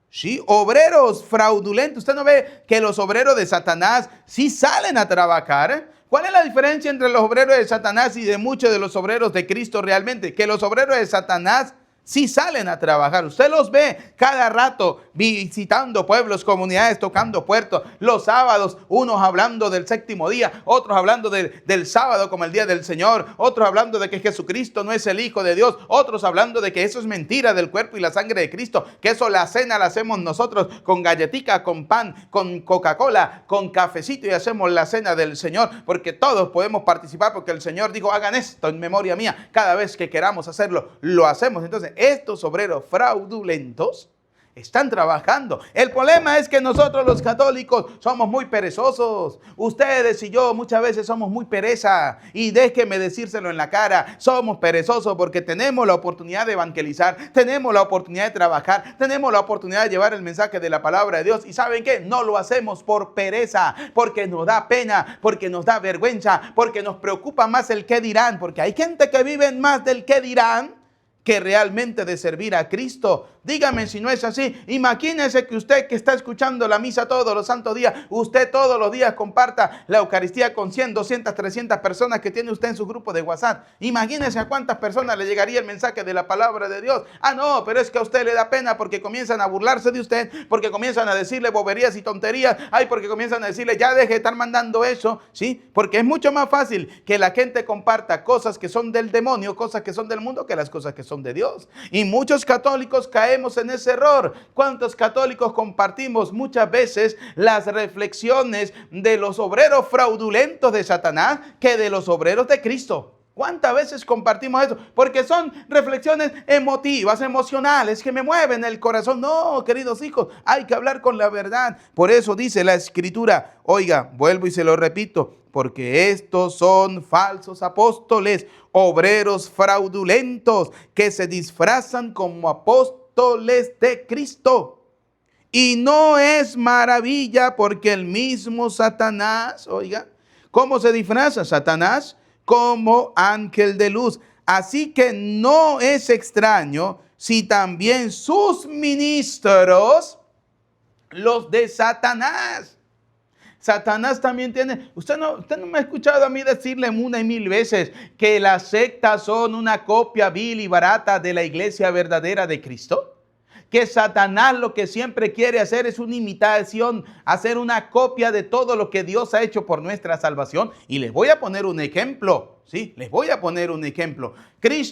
Sí, obreros fraudulentos. Usted no ve que los obreros de Satanás sí salen a trabajar. ¿Cuál es la diferencia entre los obreros de Satanás y de muchos de los obreros de Cristo realmente? Que los obreros de Satanás sí salen a trabajar. Usted los ve cada rato visitando pueblos, comunidades, tocando puertos. Los sábados, unos hablando del séptimo día, otros hablando del sábado como el día del Señor, otros hablando de que Jesucristo no es el Hijo de Dios, otros hablando de que eso es mentira del cuerpo y la sangre de Cristo, que eso la cena la hacemos nosotros con galletica, con pan, con Coca-Cola, con cafecito y hacemos la cena del Señor, porque todos podemos participar, porque el Señor dijo, hagan esto en memoria mía. Cada vez que queramos hacerlo, lo hacemos. Entonces, estos obreros fraudulentos están trabajando. El problema es que nosotros los católicos somos muy perezosos. Ustedes y yo muchas veces somos muy pereza. Y déjeme decírselo en la cara. Somos perezosos porque tenemos la oportunidad de evangelizar. Tenemos la oportunidad de trabajar. Tenemos la oportunidad de llevar el mensaje de la palabra de Dios. ¿Y saben qué? No lo hacemos por pereza. Porque nos da pena. Porque nos da vergüenza. Porque nos preocupa más el qué dirán. Porque hay gente que vive más del qué dirán que realmente de servir a Cristo. Dígame si no es así. Imagínese que usted que está escuchando la misa todos los santos días, usted todos los días comparta la Eucaristía con 100, 200, 300 personas que tiene usted en su grupo de WhatsApp. Imagínese a cuántas personas le llegaría el mensaje de la palabra de Dios. Ah, no, pero es que a usted le da pena porque comienzan a burlarse de usted, porque comienzan a decirle boberías y tonterías. Ay, porque comienzan a decirle, ya deje de estar mandando eso, ¿sí? Porque es mucho más fácil que la gente comparta cosas que son del demonio, cosas que son del mundo, que las cosas que son de Dios. Y muchos católicos caemos en ese error. ¿Cuántos católicos compartimos muchas veces las reflexiones de los obreros fraudulentos de Satanás que de los obreros de Cristo? ¿Cuántas veces compartimos eso? Porque son reflexiones emotivas, emocionales, que me mueven el corazón. No, queridos hijos, hay que hablar con la verdad. Por eso dice la Escritura, oiga, vuelvo y se lo repito, porque estos son falsos apóstoles, obreros fraudulentos, que se disfrazan como apóstoles de Cristo. Y no es maravilla porque el mismo Satanás, oiga, ¿cómo se disfraza Satanás? Como ángel de luz. Así que no es extraño si también sus ministros, los de Satanás. Satanás también tiene, usted no me ha escuchado a mí decirle una y mil veces que las sectas son una copia vil y barata de la iglesia verdadera de Cristo. Que Satanás lo que siempre quiere hacer es una imitación, hacer una copia de todo lo que Dios ha hecho por nuestra salvación. Y les voy a poner un ejemplo, ¿sí? Les voy a poner un ejemplo.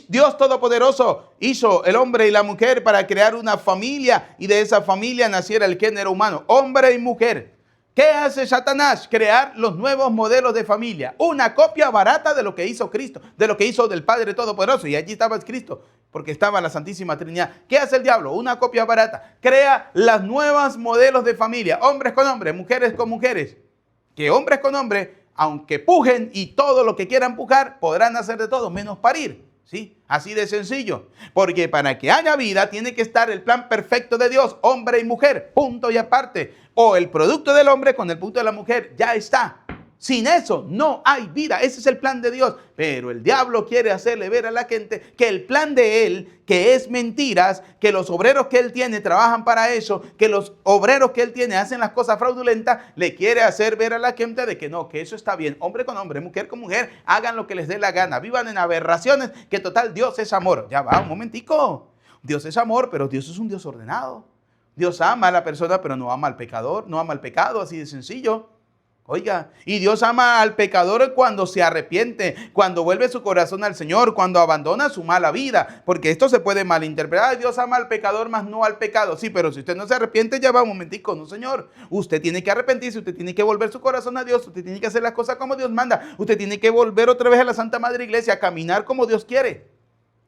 Dios Todopoderoso hizo el hombre y la mujer para crear una familia y de esa familia naciera el género humano, hombre y mujer. ¿Qué hace Satanás? Crear los nuevos modelos de familia. Una copia barata de lo que hizo Cristo, de lo que hizo del Padre Todopoderoso. Y allí estaba Cristo, porque estaba la Santísima Trinidad. ¿Qué hace el diablo? Una copia barata. Crea las nuevas modelos de familia. Hombres con hombres, mujeres con mujeres. Que hombres con hombres, aunque pujen y todo lo que quieran pujar, podrán hacer de todo, menos parir. ¿Sí? Así de sencillo. Porque para que haya vida tiene que estar el plan perfecto de Dios, hombre y mujer, punto y aparte. O el producto del hombre con el producto de la mujer, ya está. Sin eso no hay vida. Ese es el plan de Dios. Pero el diablo quiere hacerle ver a la gente que el plan de él, que es mentiras, que los obreros que él tiene trabajan para eso, que los obreros que él tiene hacen las cosas fraudulentas, le quiere hacer ver a la gente de que no, que eso está bien. Hombre con hombre, mujer con mujer, hagan lo que les dé la gana. Vivan en aberraciones, que total Dios es amor. Ya va, un momentico. Dios es amor, pero Dios es un Dios ordenado. Dios ama a la persona, pero no ama al pecador, no ama al pecado, así de sencillo. Oiga, y Dios ama al pecador cuando se arrepiente, cuando vuelve su corazón al Señor, cuando abandona su mala vida, porque esto se puede malinterpretar. Dios ama al pecador, más no al pecado. Sí, pero si usted no se arrepiente, ya va un momentico, no señor. Usted tiene que arrepentirse, usted tiene que volver su corazón a Dios, usted tiene que hacer las cosas como Dios manda, usted tiene que volver otra vez a la Santa Madre Iglesia, a caminar como Dios quiere.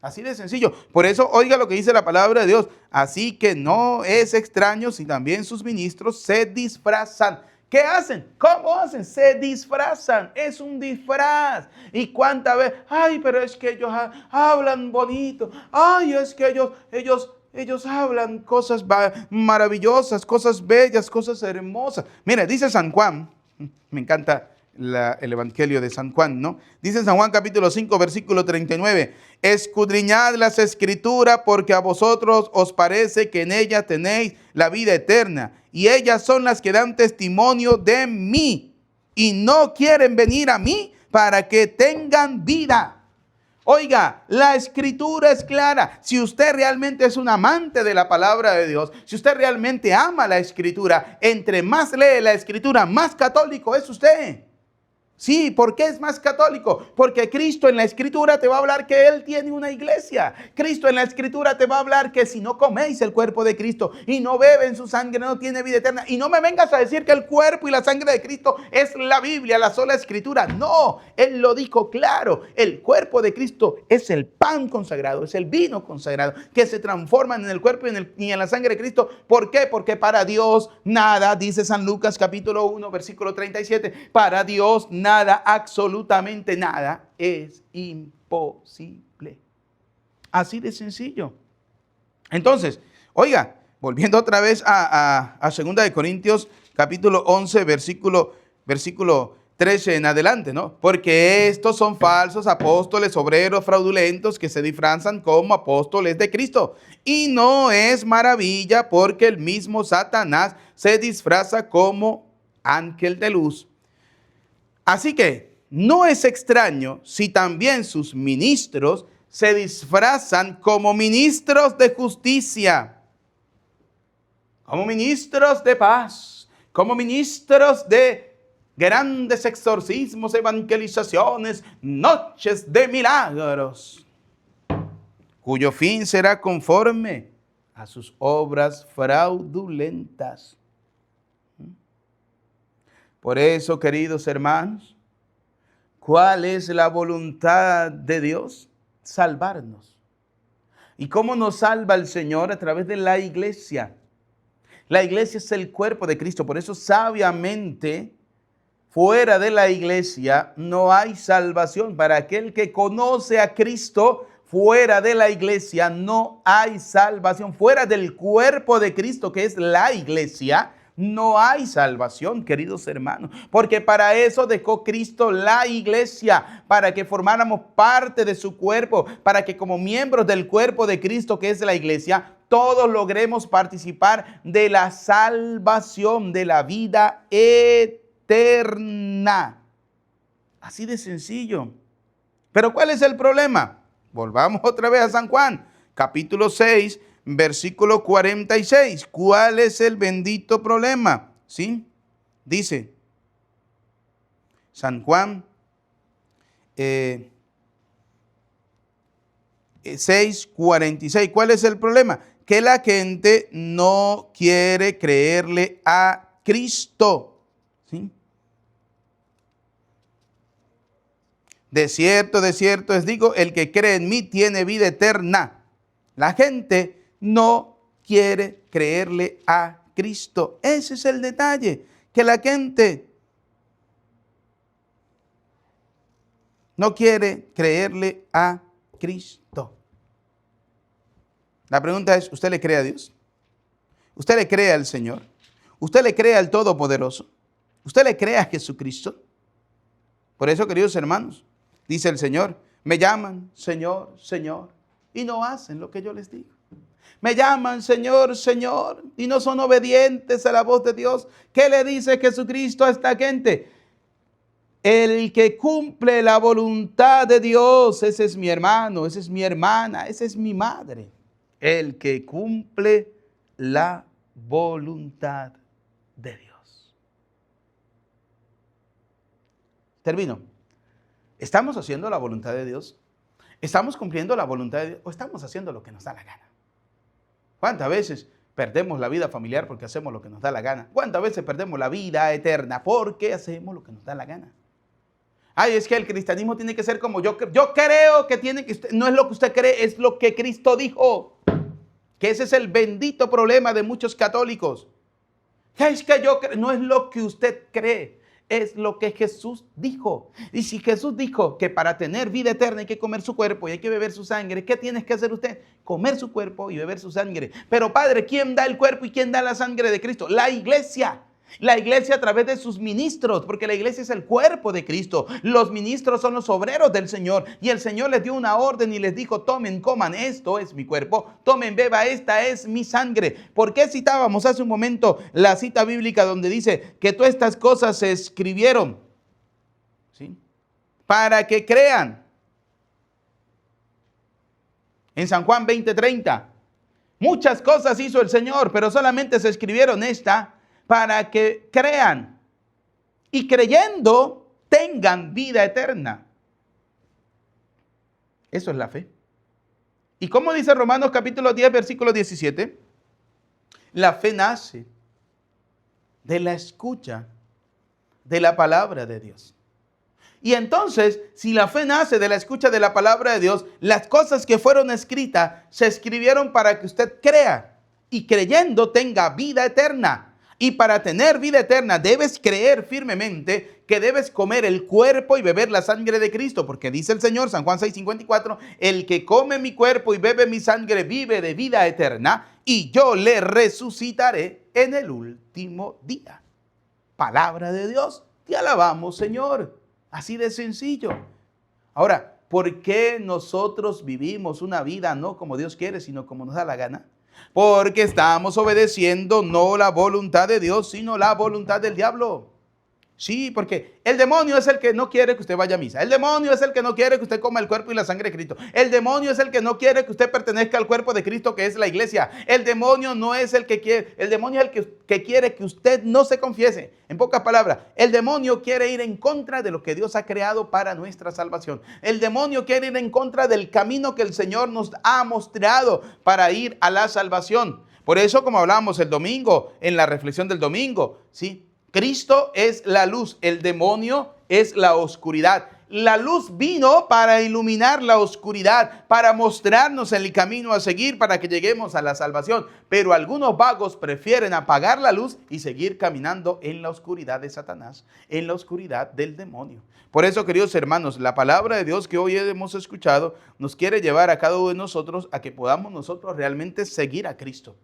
Así de sencillo. Por eso, oiga lo que dice la palabra de Dios. Así que no es extraño si también sus ministros se disfrazan. ¿Qué hacen? ¿Cómo hacen? Se disfrazan. Es un disfraz. ¿Y cuántas veces? Ay, pero es que ellos hablan bonito. Ay, es que ellos hablan cosas maravillosas, cosas bellas, cosas hermosas. Mire, dice San Juan, me encanta el Evangelio de San Juan, ¿no? Dice San Juan capítulo 5, versículo 39, escudriñad las Escrituras porque a vosotros os parece que en ellas tenéis la vida eterna y ellas son las que dan testimonio de mí y no quieren venir a mí para que tengan vida. Oiga, la Escritura es clara. Si usted realmente es un amante de la palabra de Dios, si usted realmente ama la Escritura, entre más lee la Escritura, más católico es usted. Sí, ¿por qué es más católico? Porque Cristo en la Escritura te va a hablar que Él tiene una iglesia. Cristo en la Escritura te va a hablar que si no coméis el cuerpo de Cristo y no beben su sangre, no tiene vida eterna. Y no me vengas a decir que el cuerpo y la sangre de Cristo es la Biblia, la sola Escritura. No, Él lo dijo claro. El cuerpo de Cristo es el pan consagrado, es el vino consagrado, que se transforman en el cuerpo y en la sangre de Cristo. ¿Por qué? Porque para Dios nada, dice San Lucas capítulo 1, versículo 37, para Dios nada, absolutamente nada, es imposible. Así de sencillo. Entonces, oiga, volviendo otra vez a 2 de Corintios, capítulo 11, versículo 13 en adelante, ¿no? Porque estos son falsos apóstoles, obreros fraudulentos que se disfrazan como apóstoles de Cristo. Y no es maravilla porque el mismo Satanás se disfraza como ángel de luz. Así que no es extraño si también sus ministros se disfrazan como ministros de justicia, como ministros de paz, como ministros de grandes exorcismos, evangelizaciones, noches de milagros, cuyo fin será conforme a sus obras fraudulentas. Por eso, queridos hermanos, ¿cuál es la voluntad de Dios? Salvarnos. ¿Y cómo nos salva el Señor? A través de la iglesia. La iglesia es el cuerpo de Cristo. Por eso, sabiamente, fuera de la iglesia no hay salvación. Para aquel que conoce a Cristo, fuera de la iglesia no hay salvación. Fuera del cuerpo de Cristo, que es la iglesia, no hay salvación, queridos hermanos, porque para eso dejó Cristo la iglesia, para que formáramos parte de su cuerpo, para que como miembros del cuerpo de Cristo, que es la iglesia, todos logremos participar de la salvación, de la vida eterna. Así de sencillo. Pero ¿cuál es el problema? Volvamos otra vez a San Juan, capítulo 6, versículo 46. ¿Cuál es el bendito problema? ¿Sí? Dice San Juan 6:46. ¿Cuál es el problema? Que la gente no quiere creerle a Cristo. ¿Sí? De cierto os digo, el que cree en mí tiene vida eterna. La gente no quiere creerle a Cristo. Ese es el detalle, que la gente no quiere creerle a Cristo. La pregunta es, ¿usted le cree a Dios? ¿Usted le cree al Señor? ¿Usted le cree al Todopoderoso? ¿Usted le cree a Jesucristo? Por eso, queridos hermanos, dice el Señor, me llaman Señor, Señor, y no hacen lo que yo les digo. Me llaman Señor, Señor, y no son obedientes a la voz de Dios. ¿Qué le dice Jesucristo a esta gente? El que cumple la voluntad de Dios, ese es mi hermano, esa es mi hermana, esa es mi madre. El que cumple la voluntad de Dios. Termino. ¿Estamos haciendo la voluntad de Dios? ¿Estamos cumpliendo la voluntad de Dios? ¿O estamos haciendo lo que nos da la gana? ¿Cuántas veces perdemos la vida familiar porque hacemos lo que nos da la gana? ¿Cuántas veces perdemos la vida eterna porque hacemos lo que nos da la gana? Ay, es que el cristianismo tiene que ser como yo creo que tiene que... No es lo que usted cree, es lo que Cristo dijo. Que ese es el bendito problema de muchos católicos. Es que yo creo, no es lo que usted cree, es lo que Jesús dijo. Y si Jesús dijo que para tener vida eterna hay que comer su cuerpo y hay que beber su sangre, ¿qué tienes que hacer usted? Comer su cuerpo y beber su sangre. Pero Padre, ¿quién da el cuerpo y quién da la sangre de Cristo? La iglesia. La iglesia a través de sus ministros, porque la iglesia es el cuerpo de Cristo. Los ministros son los obreros del Señor. Y el Señor les dio una orden y les dijo: tomen, coman, esto es mi cuerpo. Tomen, beba, esta es mi sangre. ¿Por qué citábamos hace un momento la cita bíblica donde dice que todas estas cosas se escribieron? ¿Sí? Para que crean. En San Juan 20:30. Muchas cosas hizo el Señor, pero solamente se escribieron esta para que crean y creyendo tengan vida eterna. Eso es la fe. ¿Y cómo dice Romanos capítulo 10, versículo 17? La fe nace de la escucha de la palabra de Dios. Y entonces, si la fe nace de la escucha de la palabra de Dios, las cosas que fueron escritas se escribieron para que usted crea y creyendo tenga vida eterna. Y para tener vida eterna debes creer firmemente que debes comer el cuerpo y beber la sangre de Cristo, porque dice el Señor, San Juan 6:54, el que come mi cuerpo y bebe mi sangre vive de vida eterna y yo le resucitaré en el último día. Palabra de Dios, te alabamos, Señor. Así de sencillo. Ahora, ¿por qué nosotros vivimos una vida no como Dios quiere, sino como nos da la gana? Porque estamos obedeciendo no la voluntad de Dios, sino la voluntad del diablo. Sí, porque el demonio es el que no quiere que usted vaya a misa. El demonio es el que no quiere que usted coma el cuerpo y la sangre de Cristo. El demonio es el que no quiere que usted pertenezca al cuerpo de Cristo, que es la iglesia. El demonio no es el que quiere, el demonio es el que quiere que usted no se confiese. En pocas palabras, el demonio quiere ir en contra de lo que Dios ha creado para nuestra salvación. El demonio quiere ir en contra del camino que el Señor nos ha mostrado para ir a la salvación. Por eso, como hablamos el domingo, en la reflexión del domingo, ¿sí? Cristo es la luz, el demonio es la oscuridad. La luz vino para iluminar la oscuridad, para mostrarnos el camino a seguir para que lleguemos a la salvación. Pero algunos vagos prefieren apagar la luz y seguir caminando en la oscuridad de Satanás, en la oscuridad del demonio. Por eso, queridos hermanos, la palabra de Dios que hoy hemos escuchado nos quiere llevar a cada uno de nosotros a que podamos nosotros realmente seguir a Cristo.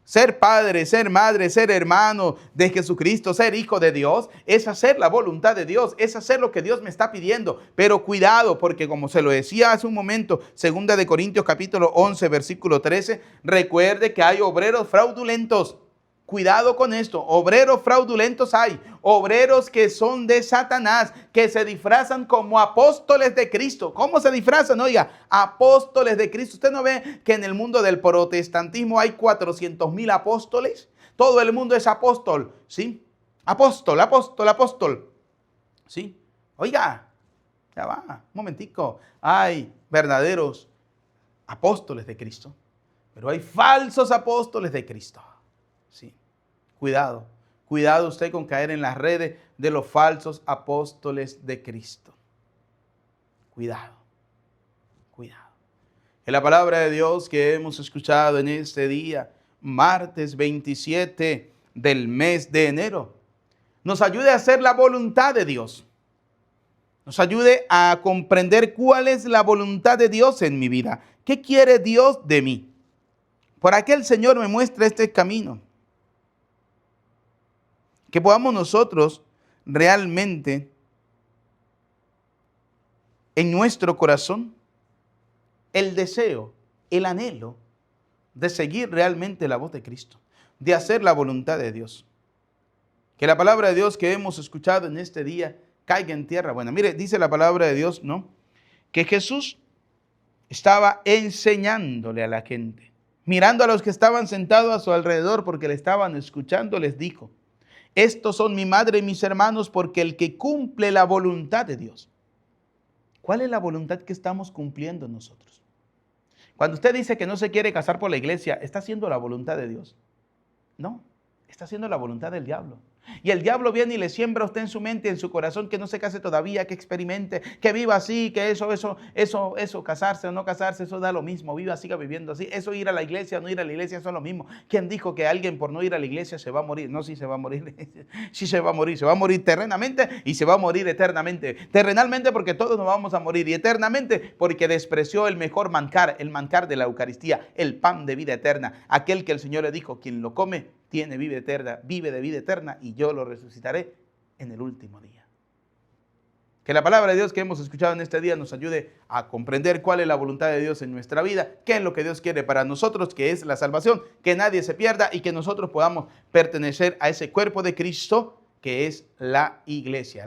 Ser padre, ser madre, ser hermano de Jesucristo, ser hijo de Dios, es hacer la voluntad de Dios, es hacer lo que Dios me está pidiendo. Pero cuidado, porque como se lo decía hace un momento, 2 de Corintios capítulo 11, versículo 13, recuerde que hay obreros fraudulentos. Cuidado con esto, obreros fraudulentos hay, obreros que son de Satanás, que se disfrazan como apóstoles de Cristo. ¿Cómo se disfrazan? Oiga, apóstoles de Cristo. ¿Usted no ve que en el mundo del protestantismo hay 400,000 apóstoles? Todo el mundo es apóstol, ¿sí? Apóstol, apóstol, apóstol, ¿sí? Oiga, ya va, un momentico. Hay verdaderos apóstoles de Cristo, pero hay falsos apóstoles de Cristo. Sí, cuidado, cuidado usted con caer en las redes de los falsos apóstoles de Cristo. Cuidado, cuidado. En la palabra de Dios que hemos escuchado en este día, martes 27 del mes de enero, nos ayude a hacer la voluntad de Dios. Nos ayude a comprender cuál es la voluntad de Dios en mi vida. ¿Qué quiere Dios de mí? Para que el Señor me muestre este camino. Que podamos nosotros realmente en nuestro corazón el deseo, el anhelo de seguir realmente la voz de Cristo, de hacer la voluntad de Dios. Que la palabra de Dios que hemos escuchado en este día caiga en tierra buena. Mire, dice la palabra de Dios, ¿no? Que Jesús estaba enseñándole a la gente, mirando a los que estaban sentados a su alrededor porque le estaban escuchando, les dijo: estos son mi madre y mis hermanos, porque el que cumple la voluntad de Dios. ¿Cuál es la voluntad que estamos cumpliendo nosotros? Cuando usted dice que no se quiere casar por la iglesia, ¿está haciendo la voluntad de Dios? No, está haciendo la voluntad del diablo. Y el diablo viene y le siembra a usted en su mente, en su corazón, que no se case todavía, que experimente, que viva así, que eso, casarse o no casarse, eso da lo mismo, viva, siga viviendo así. Eso ir a la iglesia o no ir a la iglesia, eso es lo mismo. ¿Quién dijo que alguien por no ir a la iglesia se va a morir? No, sí se va a morir, sí se va a morir terrenamente y se va a morir eternamente. Terrenalmente porque todos nos vamos a morir y eternamente porque despreció el mejor manjar, el manjar de la Eucaristía, el pan de vida eterna, aquel que el Señor le dijo, quien lo come tiene vida eterna, vive de vida eterna y yo lo resucitaré en el último día. Que la palabra de Dios que hemos escuchado en este día nos ayude a comprender cuál es la voluntad de Dios en nuestra vida, qué es lo que Dios quiere para nosotros, que es la salvación, que nadie se pierda y que nosotros podamos pertenecer a ese cuerpo de Cristo que es la iglesia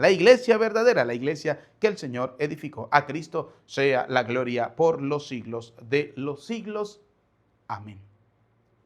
verdadera, la iglesia que el Señor edificó. A Cristo sea la gloria por los siglos de los siglos. Amén.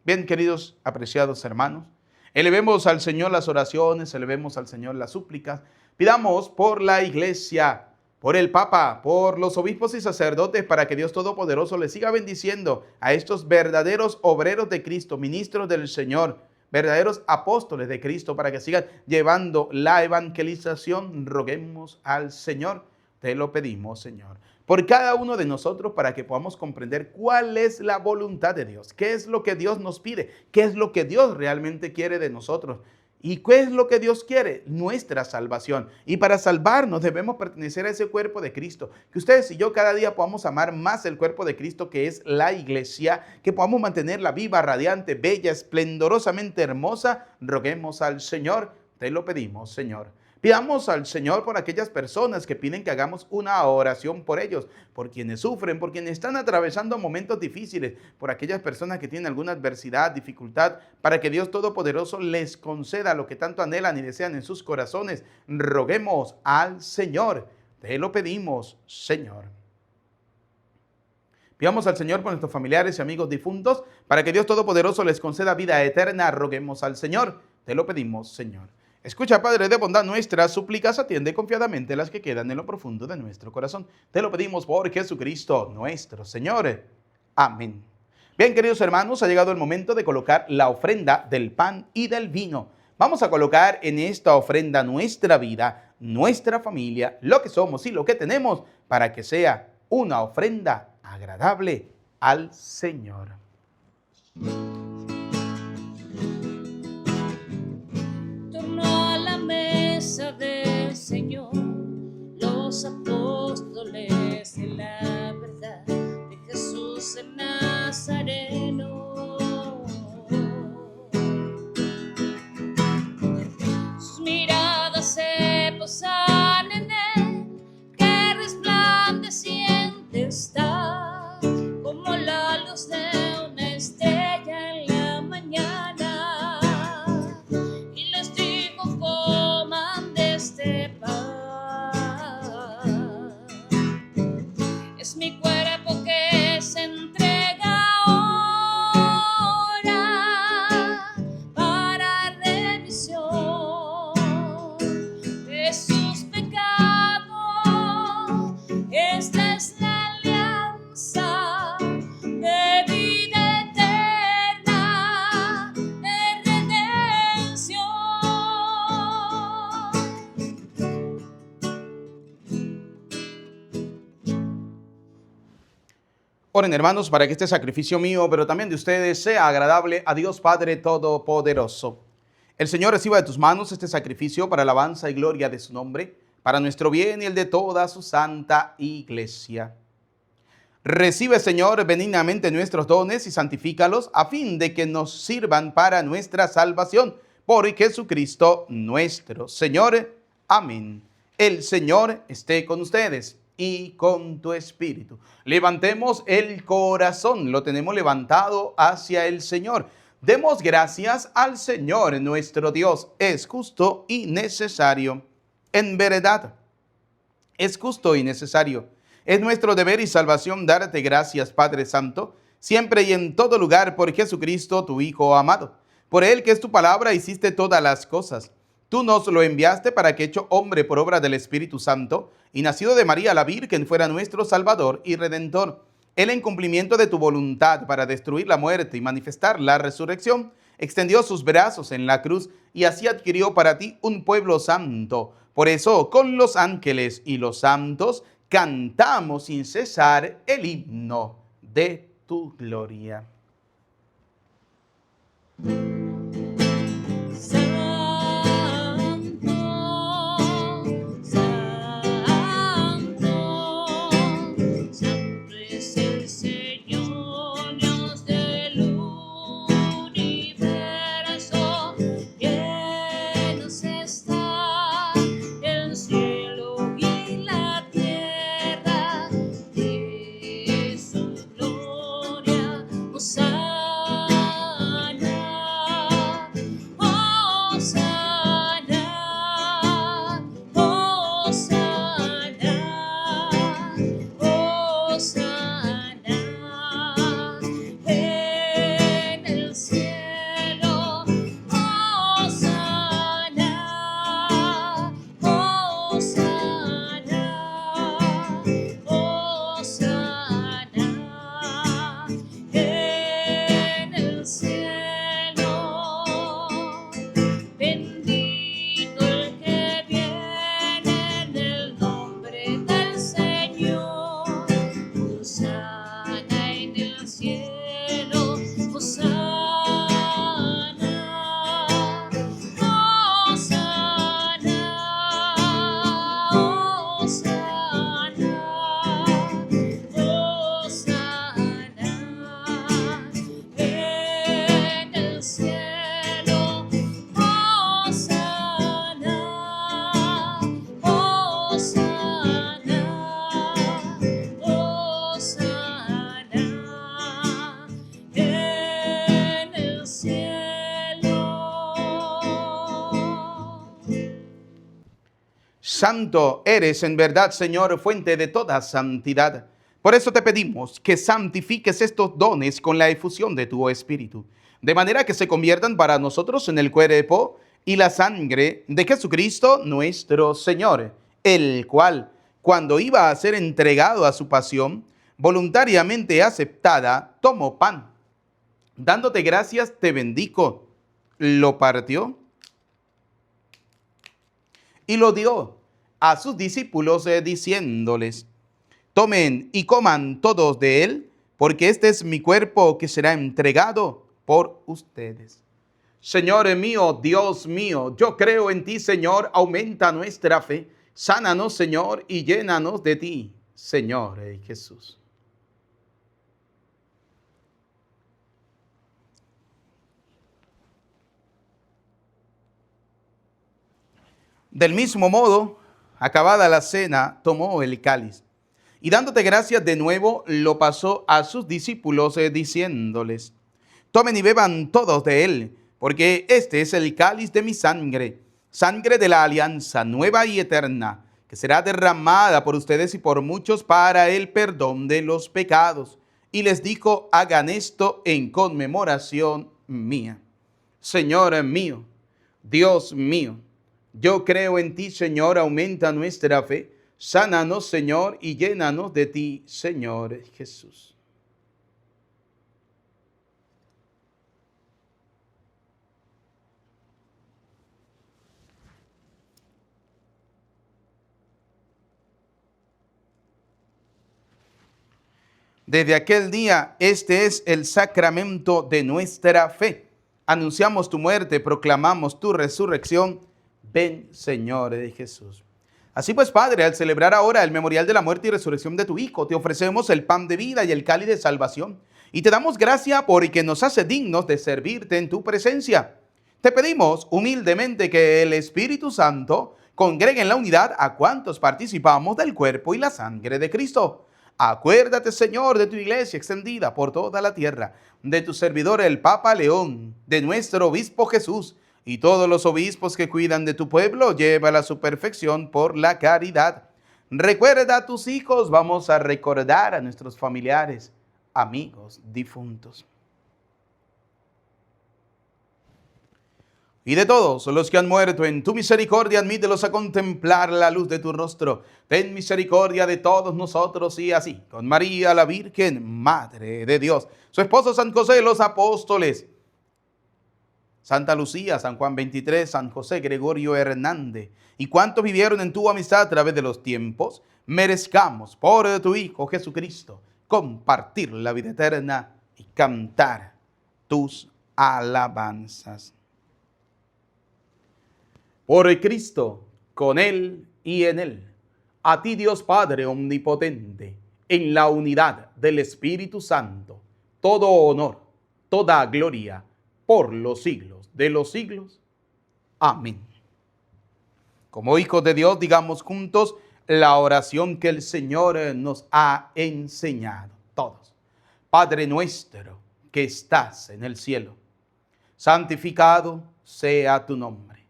Bien, queridos, apreciados hermanos, elevemos al Señor las oraciones, elevemos al Señor las súplicas, pidamos por la iglesia, por el Papa, por los obispos y sacerdotes, para que Dios Todopoderoso les siga bendiciendo a estos verdaderos obreros de Cristo, ministros del Señor, verdaderos apóstoles de Cristo, para que sigan llevando la evangelización. Roguemos al Señor, te lo pedimos, Señor, por cada uno de nosotros, para que podamos comprender cuál es la voluntad de Dios, qué es lo que Dios nos pide, qué es lo que Dios realmente quiere de nosotros. ¿Y qué es lo que Dios quiere? Nuestra salvación. Y para salvarnos debemos pertenecer a ese cuerpo de Cristo. Que ustedes y yo cada día podamos amar más el cuerpo de Cristo, que es la iglesia, que podamos mantenerla viva, radiante, bella, esplendorosamente hermosa. Roguemos al Señor, te lo pedimos, Señor. Pidamos al Señor por aquellas personas que piden que hagamos una oración por ellos, por quienes sufren, por quienes están atravesando momentos difíciles, por aquellas personas que tienen alguna adversidad, dificultad, para que Dios Todopoderoso les conceda lo que tanto anhelan y desean en sus corazones. Roguemos al Señor, te lo pedimos, Señor. Pidamos al Señor por nuestros familiares y amigos difuntos, para que Dios Todopoderoso les conceda vida eterna. Roguemos al Señor, te lo pedimos, Señor. Escucha, Padre de bondad, nuestras súplicas, atiende confiadamente las que quedan en lo profundo de nuestro corazón. Te lo pedimos por Jesucristo nuestro Señor. Amén. Bien, queridos hermanos, ha llegado el momento de colocar la ofrenda del pan y del vino. Vamos a colocar en esta ofrenda nuestra vida, nuestra familia, lo que somos y lo que tenemos, para que sea una ofrenda agradable al Señor.
Del Señor, los apóstoles de la verdad de Jesús el Nazareno. Sus miradas se posan en él, que resplandeciente está, como la luz de una estrella en la mañana. Y les dijo: es mi cuerpo que se entrega ahora para remisión de sus pecados. Esta es la alianza de vida eterna, de redención.
Oren, hermanos, para que este sacrificio mío, pero también de ustedes, sea agradable a Dios Padre Todopoderoso. El Señor reciba de tus manos este sacrificio para alabanza y gloria de su nombre, para nuestro bien y el de toda su santa iglesia. Recibe, Señor, benignamente nuestros dones y santifícalos, a fin de que nos sirvan para nuestra salvación. Por Jesucristo nuestro Señor. Amén. El Señor esté con ustedes y con tu espíritu. Levantemos el corazón, lo tenemos levantado hacia el Señor. Demos gracias al Señor nuestro Dios. Es justo y necesario. En verdad, es justo y necesario. Es nuestro deber y salvación darte gracias, Padre Santo, siempre y en todo lugar, por Jesucristo, tu Hijo amado. Por Él, que es tu palabra, hiciste todas las cosas. Tú nos lo enviaste para que, hecho hombre por obra del Espíritu Santo y nacido de María la Virgen, fuera nuestro Salvador y Redentor. Él, en cumplimiento de tu voluntad para destruir la muerte y manifestar la resurrección, extendió sus brazos en la cruz y así adquirió para ti un pueblo santo. Por eso, con los ángeles y los santos, cantamos sin cesar el himno de tu gloria. Santo eres en verdad, Señor, fuente de toda santidad. Por eso te pedimos que santifiques estos dones con la efusión de tu Espíritu, de manera que se conviertan para nosotros en el cuerpo y la sangre de Jesucristo nuestro Señor, el cual, cuando iba a ser entregado a su pasión, voluntariamente aceptada, tomó pan. Dándote gracias, te bendijo, lo partió y lo dio a sus discípulos diciéndoles: tomen y coman todos de él, porque este es mi cuerpo que será entregado por ustedes. Señor mío, Dios mío, yo creo en ti, Señor, aumenta nuestra fe. Sánanos, Señor, y llénanos de ti, Señor Jesús. Del mismo modo, acabada la cena, tomó el cáliz y dándote gracias de nuevo, lo pasó a sus discípulos diciéndoles: tomen y beban todos de él, porque este es el cáliz de mi sangre, sangre de la alianza nueva y eterna, que será derramada por ustedes y por muchos para el perdón de los pecados. Y les dijo: hagan esto en conmemoración mía. Señor mío, Dios mío, yo creo en ti, Señor, aumenta nuestra fe. Sánanos, Señor, y llénanos de ti, Señor Jesús. Desde aquel día, este es el sacramento de nuestra fe. Anunciamos tu muerte, proclamamos tu resurrección. Ven, Señor Jesús. Así pues, Padre, al celebrar ahora el memorial de la muerte y resurrección de tu Hijo, te ofrecemos el pan de vida y el cáliz de salvación. Y te damos gracia porque nos hace dignos de servirte en tu presencia. Te pedimos humildemente que el Espíritu Santo congregue en la unidad a cuantos participamos del cuerpo y la sangre de Cristo. Acuérdate, Señor, de tu iglesia extendida por toda la tierra, de tu servidor el Papa León, de nuestro obispo Jesús, y todos los obispos que cuidan de tu pueblo, llévala a su perfección por la caridad. Recuerda a tus hijos, vamos a recordar a nuestros familiares, amigos difuntos. Y de todos los que han muerto en tu misericordia, admítelos a contemplar la luz de tu rostro. Ten misericordia de todos nosotros y así, con María la Virgen, Madre de Dios, su esposo San José, los apóstoles, Santa Lucía, San Juan 23, San José Gregorio Hernández y cuantos vivieron en tu amistad a través de los tiempos, merezcamos por tu Hijo Jesucristo compartir la vida eterna y cantar tus alabanzas. Por Cristo, con Él y en Él, a ti Dios Padre Omnipotente, en la unidad del Espíritu Santo, todo honor, toda gloria, por los siglos de los siglos. Amén. Como hijos de Dios, digamos juntos la oración que el Señor nos ha enseñado. Todos. Padre nuestro que estás en el cielo, santificado sea tu nombre.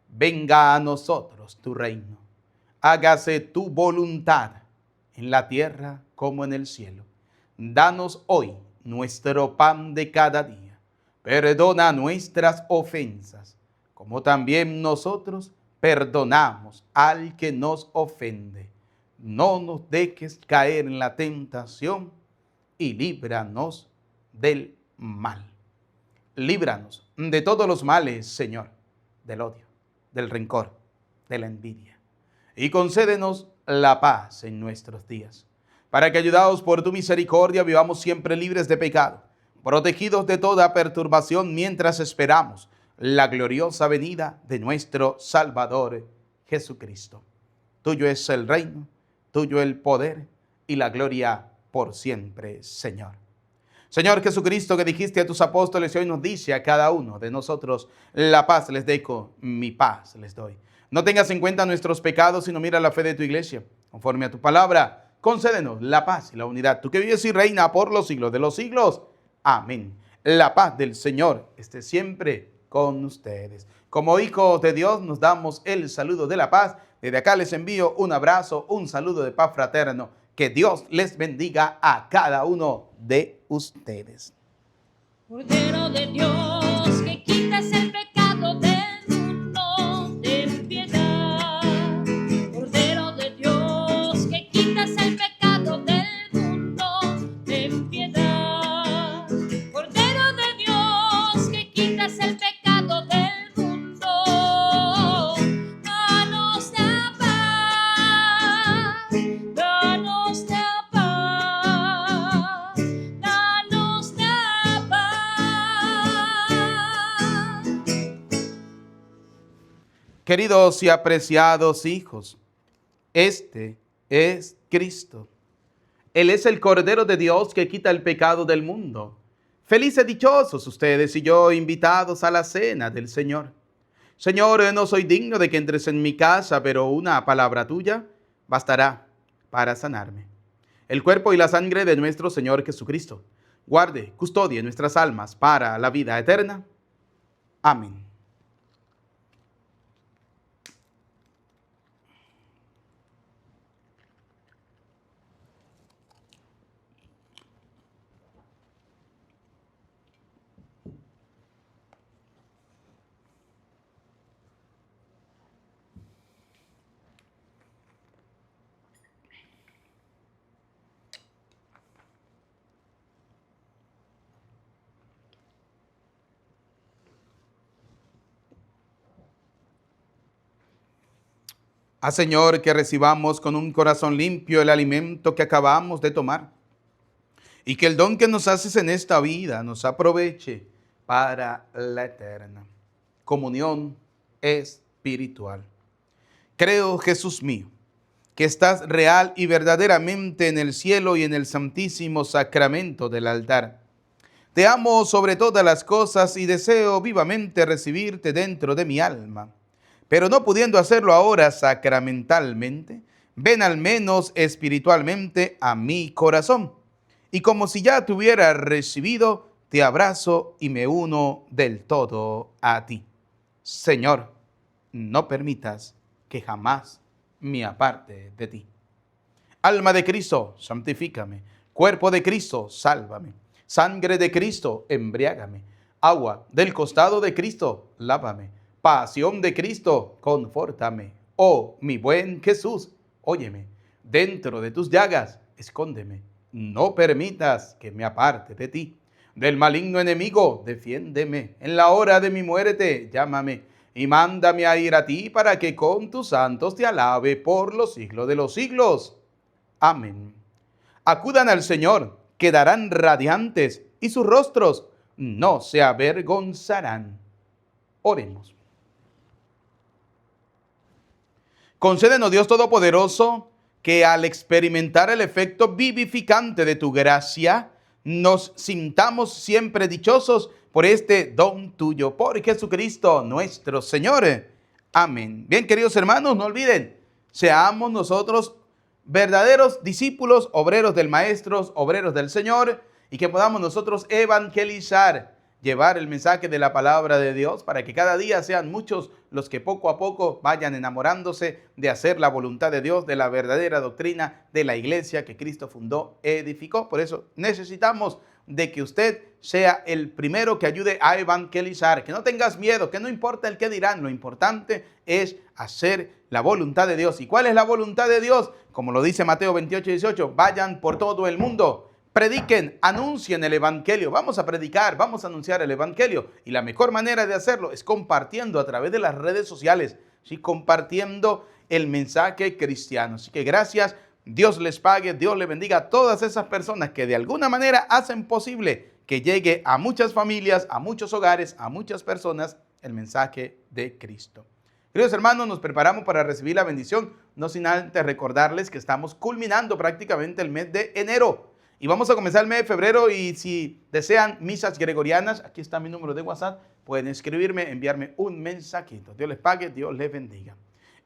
Venga a nosotros tu reino. Hágase tu voluntad en la tierra como en el cielo. Danos hoy nuestro pan de cada día. Perdona nuestras ofensas, como también nosotros perdonamos al que nos ofende. No nos dejes caer en la tentación y líbranos del mal. Líbranos de todos los males, Señor, del odio, del rencor, de la envidia. Y concédenos la paz en nuestros días, para que, ayudados por tu misericordia, vivamos siempre libres de pecado, protegidos de toda perturbación, mientras esperamos la gloriosa venida de nuestro Salvador Jesucristo. Tuyo es el reino, tuyo el poder y la gloria por siempre, Señor. Señor Jesucristo, que dijiste a tus apóstoles, y hoy nos dice a cada uno de nosotros: la paz les dejo, mi paz les doy. No tengas en cuenta nuestros pecados, sino mira la fe de tu iglesia. Conforme a tu palabra, concédenos la paz y la unidad. Tú que vives y reina por los siglos de los siglos. Amén. La paz del Señor esté siempre con ustedes. Como hijos de Dios, nos damos el saludo de la paz. Desde acá les envío un abrazo, un saludo de paz fraterno. Que Dios les bendiga a cada uno de ustedes.
Cordero de Dios, que quitas el pecado del mundo, ten piedad. Cordero de Dios, que quitas el pecado del mundo, ten piedad. Cordero de Dios, que quitas el pecado del mundo, danos la paz, danos la paz, danos la paz.
Queridos y apreciados hijos, este es Cristo. Él es el Cordero de Dios que quita el pecado del mundo. Felices, dichosos ustedes y yo, invitados a la cena del Señor. Señor, no soy digno de que entres en mi casa, pero una palabra tuya bastará para sanarme. El cuerpo y la sangre de nuestro Señor Jesucristo guarde, custodie nuestras almas para la vida eterna. Amén. Señor, que recibamos con un corazón limpio el alimento que acabamos de tomar y que el don que nos haces en esta vida nos aproveche para la eterna comunión espiritual. Creo, Jesús mío, que estás real y verdaderamente en el cielo y en el santísimo sacramento del altar. Te amo sobre todas las cosas y deseo vivamente recibirte dentro de mi alma. Pero no pudiendo hacerlo ahora sacramentalmente, ven al menos espiritualmente a mi corazón. Y como si ya te hubiera recibido, te abrazo y me uno del todo a ti. Señor, no permitas que jamás me aparte de ti. Alma de Cristo, santifícame. Cuerpo de Cristo, sálvame. Sangre de Cristo, embriágame. Agua del costado de Cristo, lávame. Pasión de Cristo, confórtame. Oh, mi buen Jesús, óyeme. Dentro de tus llagas, escóndeme. No permitas que me aparte de ti. Del maligno enemigo, defiéndeme. En la hora de mi muerte, llámame. Y mándame a ir a ti para que con tus santos te alabe por los siglos de los siglos. Amén. Acudan al Señor, quedarán radiantes y sus rostros no se avergonzarán. Oremos. Concédenos, Dios Todopoderoso, que al experimentar el efecto vivificante de tu gracia, nos sintamos siempre dichosos por este don tuyo, por Jesucristo nuestro Señor. Amén. Bien, queridos hermanos, no olviden, seamos nosotros verdaderos discípulos, obreros del Maestro, obreros del Señor, y que podamos nosotros evangelizar, llevar el mensaje de la palabra de Dios para que cada día sean muchos los que poco a poco vayan enamorándose de hacer la voluntad de Dios, de la verdadera doctrina de la iglesia que Cristo fundó, edificó. Por eso necesitamos de que usted sea el primero que ayude a evangelizar, que no tengas miedo, que no importa el que dirán, lo importante es hacer la voluntad de Dios. ¿Y cuál es la voluntad de Dios? Como lo dice Mateo 28:18, vayan por todo el mundo. Prediquen, anuncien el evangelio. Vamos a predicar, vamos a anunciar el evangelio. Y la mejor manera de hacerlo es compartiendo a través de las redes sociales, ¿sí? Compartiendo el mensaje cristiano. Así que gracias, Dios les pague, Dios les bendiga a todas esas personas que de alguna manera hacen posible que llegue a muchas familias, a muchos hogares, a muchas personas el mensaje de Cristo. Queridos hermanos, nos preparamos para recibir la bendición, no sin antes recordarles que estamos culminando prácticamente el mes de enero. Y vamos a comenzar el mes de febrero, y si desean misas gregorianas, aquí está mi número de WhatsApp, pueden escribirme, enviarme un mensajito. Dios les pague, Dios les bendiga.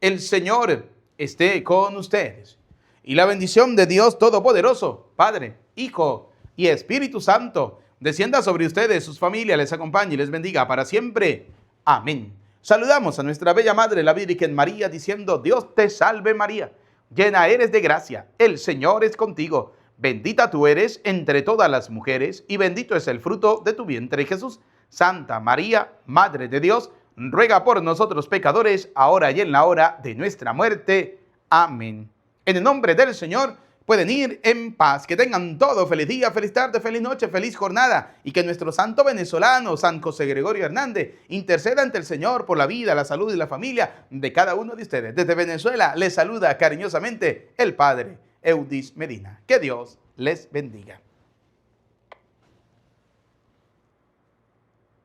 El Señor esté con ustedes. Y la bendición de Dios Todopoderoso, Padre, Hijo y Espíritu Santo, descienda sobre ustedes, sus familias, les acompañe y les bendiga para siempre. Amén. Saludamos a nuestra bella Madre, la Virgen María, diciendo: Dios te salve María, llena eres de gracia, el Señor es contigo. Bendita tú eres entre todas las mujeres, y bendito es el fruto de tu vientre, Jesús. Santa María, Madre de Dios, ruega por nosotros pecadores, ahora y en la hora de nuestra muerte. Amén. En el nombre del Señor, pueden ir en paz. Que tengan todo feliz día, feliz tarde, feliz noche, feliz jornada. Y que nuestro santo venezolano, San José Gregorio Hernández, interceda ante el Señor por la vida, la salud y la familia de cada uno de ustedes. Desde Venezuela les saluda cariñosamente el Padre Eudis Medina. Que Dios les bendiga.